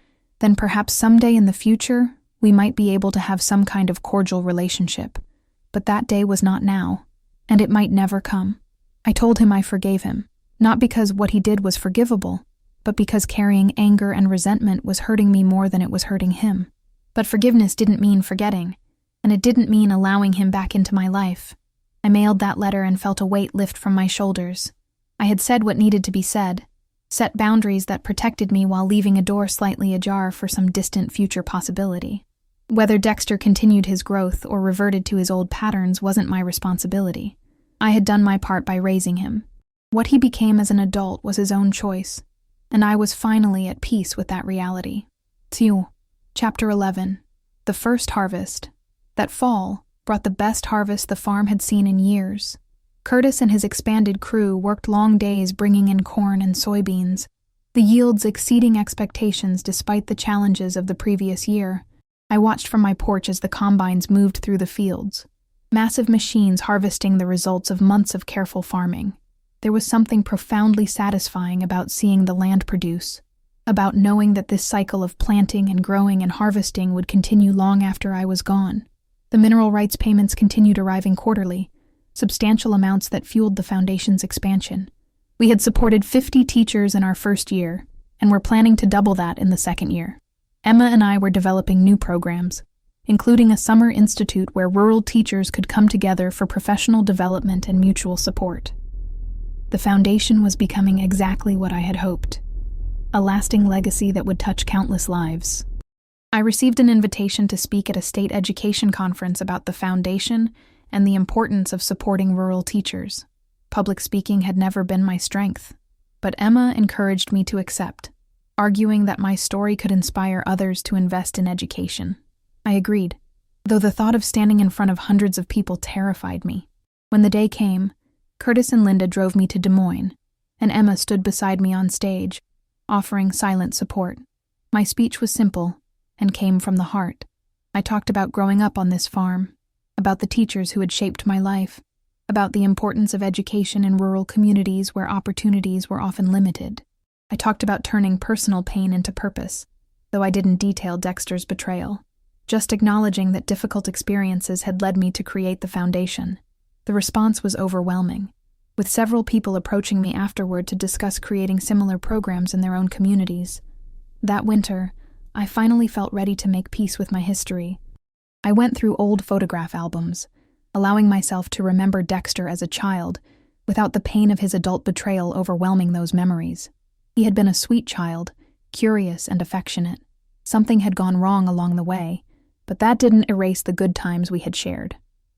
then perhaps someday in the future we might be able to have some kind of cordial relationship. But that day was not now, and it might never come. I told him I forgave him, not because what he did was forgivable, but because carrying anger and resentment was hurting me more than it was hurting him. But forgiveness didn't mean forgetting, and it didn't mean allowing him back into my life. I mailed that letter and felt a weight lift from my shoulders. I had said what needed to be said, set boundaries that protected me while leaving a door slightly ajar for some distant future possibility. Whether Dexter continued his growth or reverted to his old patterns wasn't my responsibility. I had done my part by raising him. What he became as an adult was his own choice, and I was finally at peace with that reality. Chapter 11. The First Harvest. That fall brought the best harvest the farm had seen in years. Curtis and his expanded crew worked long days bringing in corn and soybeans, the yields exceeding expectations despite the challenges of the previous year. I watched from my porch as the combines moved through the fields, massive machines harvesting the results of months of careful farming. There was something profoundly satisfying about seeing the land produce, about knowing that this cycle of planting and growing and harvesting would continue long after I was gone. The mineral rights payments continued arriving quarterly, substantial amounts that fueled the foundation's expansion. We had supported 50 teachers in our first year, and were planning to double that in the second year. Emma and I were developing new programs, including a summer institute where rural teachers could come together for professional development and mutual support. The foundation was becoming exactly what I had hoped, a lasting legacy that would touch countless lives. I received an invitation to speak at a state education conference about the foundation and the importance of supporting rural teachers. Public speaking had never been my strength, but Emma encouraged me to accept, arguing that my story could inspire others to invest in education. I agreed, though the thought of standing in front of hundreds of people terrified me. When the day came, Curtis and Linda drove me to Des Moines, and Emma stood beside me on stage, offering silent support. My speech was simple and came from the heart. I talked about growing up on this farm, about the teachers who had shaped my life, about the importance of education in rural communities where opportunities were often limited. I talked about turning personal pain into purpose, though I didn't detail Dexter's betrayal, just acknowledging that difficult experiences had led me to create the foundation. The response was overwhelming, with several people approaching me afterward to discuss creating similar programs in their own communities. That winter, I finally felt ready to make peace with my history. I went through old photograph albums, allowing myself to remember Dexter as a child, without the pain of his adult betrayal overwhelming those memories. He had been a sweet child, curious and affectionate. Something had gone wrong along the way, but that didn't erase the good times we had shared.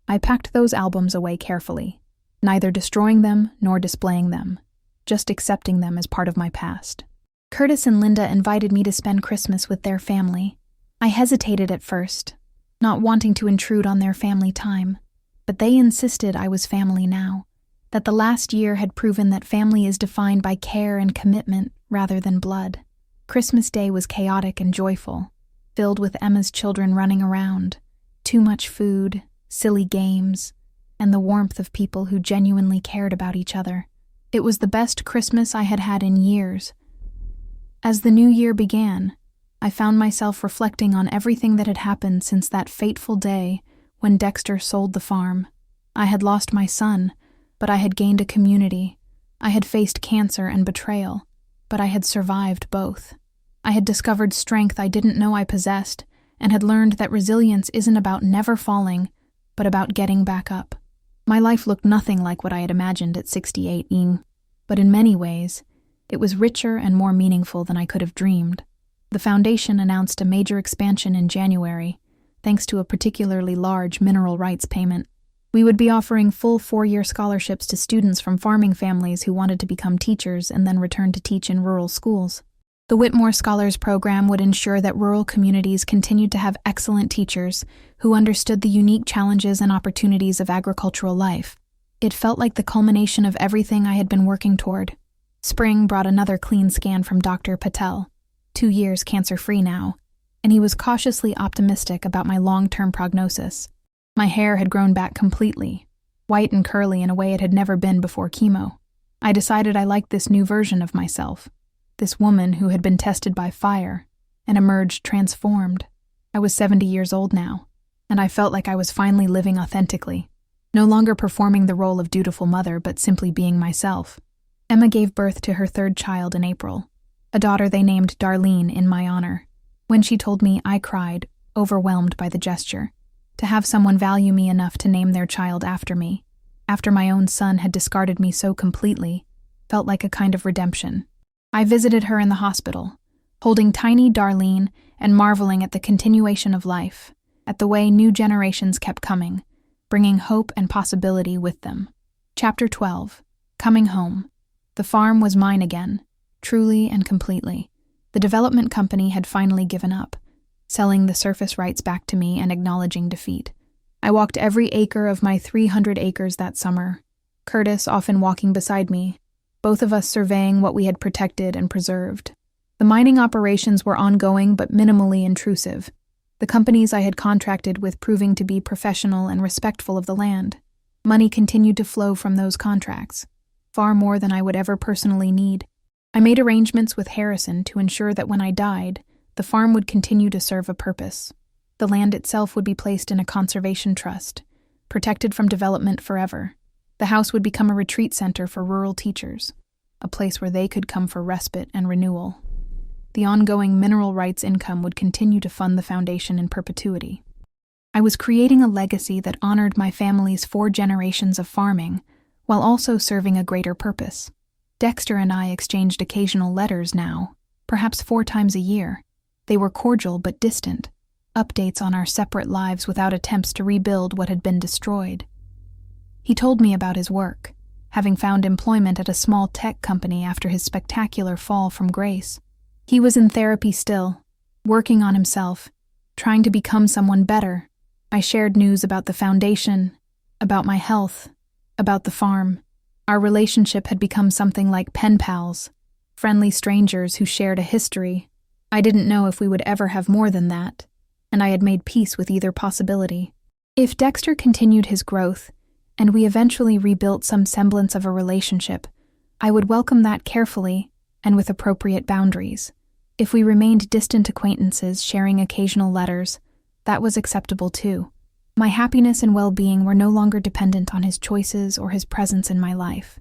I packed those albums away carefully, neither destroying them nor displaying them, just accepting them as part of my past. Curtis and Linda invited me to spend Christmas with their family. I hesitated at first, not wanting to intrude on their family time, but they insisted I was family now, that the last year had proven that family is defined by care and commitment rather than blood. Christmas Day was chaotic and joyful, filled with Emma's children running around, too much food, silly games, and the warmth of people who genuinely cared about each other. It was the best Christmas I had had in years. As the new year began, I found myself reflecting on everything that had happened since that fateful day when Dexter sold the farm. I had lost my son, but I had gained a community. I had faced cancer and betrayal, but I had survived both. I had discovered strength I didn't know I possessed, and had learned that resilience isn't about never falling, but about getting back up. My life looked nothing like what I had imagined at 68, but in many ways, it was richer and more meaningful than I could have dreamed. The foundation announced a major expansion in January, thanks to a particularly large mineral rights payment. We would be offering full 4-year scholarships to students from farming families who wanted to become teachers and then return to teach in rural schools. The Whitmore Scholars Program would ensure that rural communities continued to have excellent teachers who understood the unique challenges and opportunities of agricultural life. It felt like the culmination of everything I had been working toward. Spring brought another clean scan from Dr. Patel, 2 years cancer-free now, and he was cautiously optimistic about my long-term prognosis. My hair had grown back completely, white and curly in a way it had never been before chemo. I decided I liked this new version of myself, this woman who had been tested by fire and emerged transformed. I was 70 years old now, and I felt like I was finally living authentically, no longer performing the role of dutiful mother but simply being myself. Emma gave birth to her 3rd child in April, a daughter they named Darlene in my honor. When she told me, I cried, overwhelmed by the gesture. To have someone value me enough to name their child after me, after my own son had discarded me so completely, felt like a kind of redemption. I visited her in the hospital, holding tiny Darlene and marveling at the continuation of life, at the way new generations kept coming, bringing hope and possibility with them. Chapter 12. Coming Home. The farm was mine again, truly and completely. The development company had finally given up, selling the surface rights back to me and acknowledging defeat. I walked every acre of my 300 acres that summer, Curtis often walking beside me, both of us surveying what we had protected and preserved. The mining operations were ongoing but minimally intrusive, the companies I had contracted with proving to be professional and respectful of the land. Money continued to flow from those contracts, far more than I would ever personally need. I made arrangements with Harrison to ensure that when I died, the farm would continue to serve a purpose. The land itself would be placed in a conservation trust, protected from development forever. The house would become a retreat center for rural teachers, a place where they could come for respite and renewal. The ongoing mineral rights income would continue to fund the foundation in perpetuity. I was creating a legacy that honored my family's 4 generations of farming, while also serving a greater purpose. Dexter and I exchanged occasional letters now, perhaps 4 times a year. They were cordial but distant, updates on our separate lives without attempts to rebuild what had been destroyed. He told me about his work, having found employment at a small tech company after his spectacular fall from grace. He was in therapy still, working on himself, trying to become someone better. I shared news about the foundation, about my health, about the farm. Our relationship had become something like pen pals, friendly strangers who shared a history. I didn't know if we would ever have more than that, and I had made peace with either possibility. If Dexter continued his growth, and we eventually rebuilt some semblance of a relationship, I would welcome that carefully and with appropriate boundaries. If we remained distant acquaintances sharing occasional letters, that was acceptable too. My happiness and well-being were no longer dependent on his choices or his presence in my life.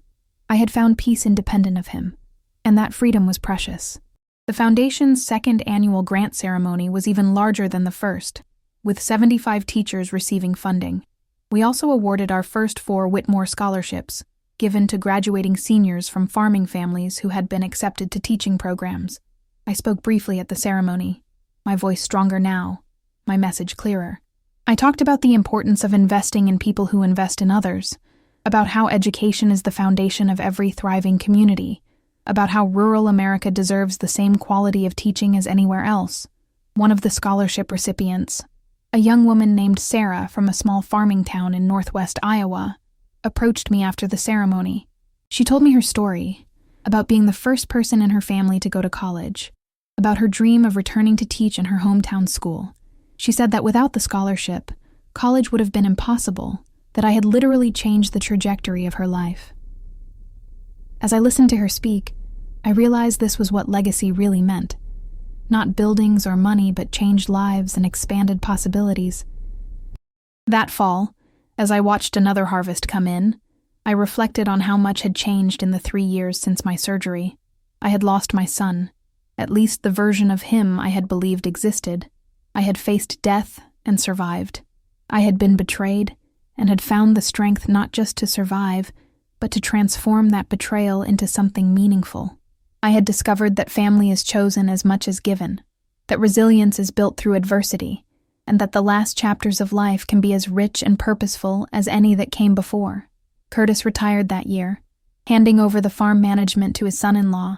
I had found peace independent of him, and that freedom was precious. The Foundation's second annual grant ceremony was even larger than the first, with 75 teachers receiving funding. We also awarded our first 4 Whitmore scholarships, given to graduating seniors from farming families who had been accepted to teaching programs. I spoke briefly at the ceremony, my voice stronger now, my message clearer. I talked about the importance of investing in people who invest in others, about how education is the foundation of every thriving community, about how rural America deserves the same quality of teaching as anywhere else. One of the scholarship recipients, a young woman named Sarah from a small farming town in northwest Iowa, approached me after the ceremony. She told me her story, about being the first person in her family to go to college, about her dream of returning to teach in her hometown school. She said that without the scholarship, college would have been impossible, that I had literally changed the trajectory of her life. As I listened to her speak, I realized this was what legacy really meant. Not buildings or money, but changed lives and expanded possibilities. That fall, as I watched another harvest come in, I reflected on how much had changed in the 3 years since my surgery. I had lost my son, at least the version of him I had believed existed. I had faced death and survived. I had been betrayed and had found the strength not just to survive, but to transform that betrayal into something meaningful. I had discovered that family is chosen as much as given, that resilience is built through adversity, and that the last chapters of life can be as rich and purposeful as any that came before. Curtis retired that year, handing over the farm management to his son-in-law,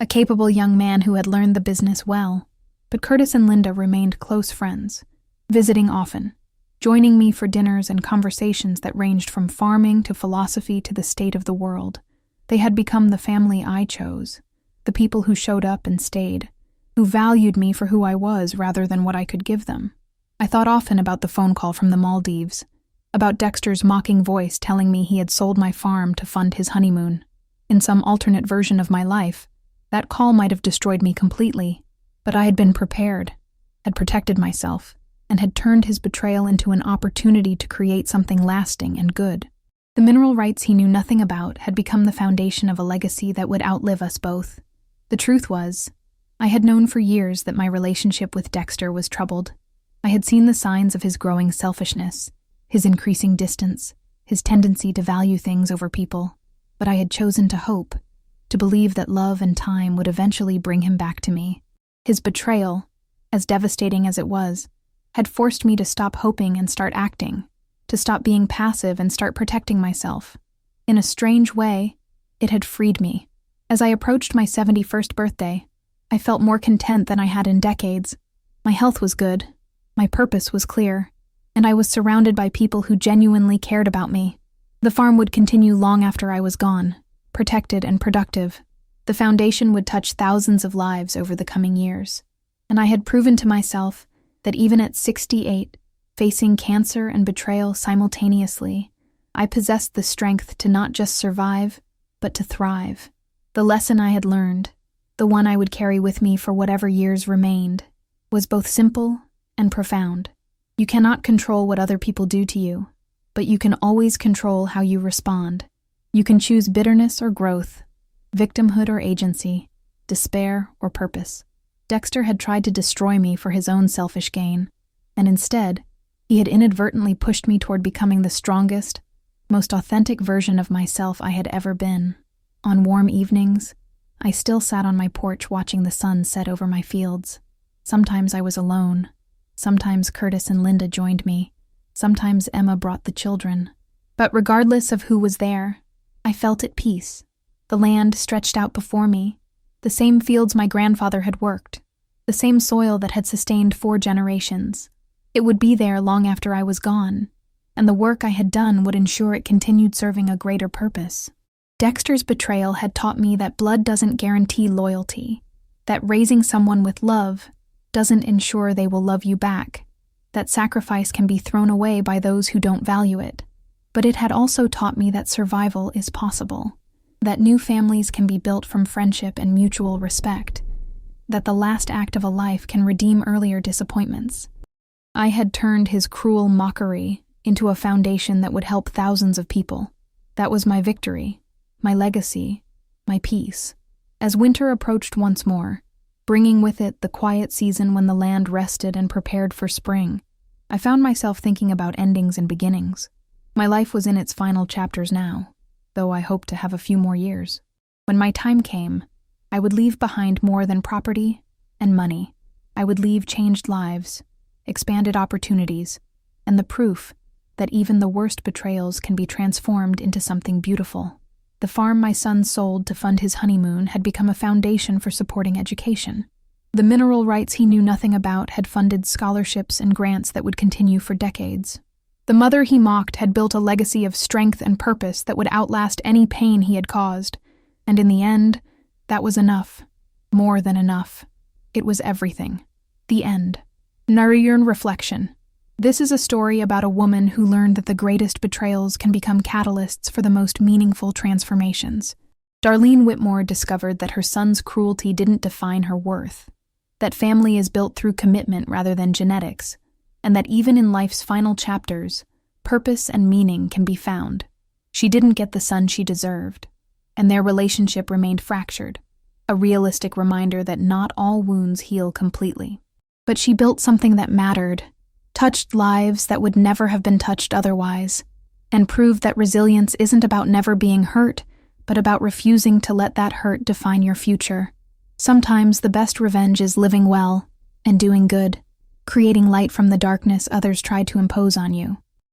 a capable young man who had learned the business well. But Curtis and Linda remained close friends, visiting often, joining me for dinners and conversations that ranged from farming to philosophy to the state of the world. They had become the family I chose, the people who showed up and stayed, who valued me for who I was rather than what I could give them. I thought often about the phone call from the Maldives, about Dexter's mocking voice telling me he had sold my farm to fund his honeymoon. In some alternate version of my life, that call might have destroyed me completely, but I had been prepared, had protected myself, and had turned his betrayal into an opportunity to create something lasting and good. The mineral rights he knew nothing about had become the foundation of a legacy that would outlive us both. The truth was, I had known for years that my relationship with Dexter was troubled. I had seen the signs of his growing selfishness, his increasing distance, his tendency to value things over people, but I had chosen to hope, to believe that love and time would eventually bring him back to me. His betrayal, as devastating as it was, had forced me to stop hoping and start acting, to stop being passive and start protecting myself. In a strange way, it had freed me. As I approached my 71st birthday, I felt more content than I had in decades. My health was good, my purpose was clear, and I was surrounded by people who genuinely cared about me. The farm would continue long after I was gone, protected and productive. The foundation would touch thousands of lives over the coming years, and I had proven to myself that even at 68, facing cancer and betrayal simultaneously, I possessed the strength to not just survive, but to thrive. The lesson I had learned, the one I would carry with me for whatever years remained, was both simple and profound. You cannot control what other people do to you, but you can always control how you respond. You can choose bitterness or growth, victimhood or agency, despair or purpose. Dexter had tried to destroy me for his own selfish gain, and instead, he had inadvertently pushed me toward becoming the strongest, most authentic version of myself I had ever been. On warm evenings, I still sat on my porch watching the sun set over my fields. Sometimes I was alone. Sometimes Curtis and Linda joined me. Sometimes Emma brought the children. But regardless of who was there, I felt at peace. The land stretched out before me, the same fields my grandfather had worked, the same soil that had sustained 4 generations. It would be there long after I was gone, and the work I had done would ensure it continued serving a greater purpose. Dexter's betrayal had taught me that blood doesn't guarantee loyalty, that raising someone with love doesn't ensure they will love you back, that sacrifice can be thrown away by those who don't value it. But it had also taught me that survival is possible, that new families can be built from friendship and mutual respect, that the last act of a life can redeem earlier disappointments. I had turned his cruel mockery into a foundation that would help thousands of people. That was my victory, my legacy, my peace. As winter approached once more, bringing with it the quiet season when the land rested and prepared for spring, I found myself thinking about endings and beginnings. My life was in its final chapters now, though I hoped to have a few more years. When my time came, I would leave behind more than property and money. I would leave changed lives, expanded opportunities, and the proof that even the worst betrayals can be transformed into something beautiful. The farm my son sold to fund his honeymoon had become a foundation for supporting education. The mineral rights he knew nothing about had funded scholarships and grants that would continue for decades. The mother he mocked had built a legacy of strength and purpose that would outlast any pain he had caused, and in the end, that was enough. More than enough. It was everything. The end. Narayurn Reflection. This is a story about a woman who learned that the greatest betrayals can become catalysts for the most meaningful transformations. Darlene Whitmore discovered that her son's cruelty didn't define her worth, that family is built through commitment rather than genetics, and that even in life's final chapters, purpose and meaning can be found. She didn't get the son she deserved, and their relationship remained fractured, a realistic reminder that not all wounds heal completely. But she built something that mattered, touched lives that would never have been touched otherwise, and proved that resilience isn't about never being hurt, but about refusing to let that hurt define your future. Sometimes the best revenge is living well and doing good, creating light from the darkness others tried to impose on you.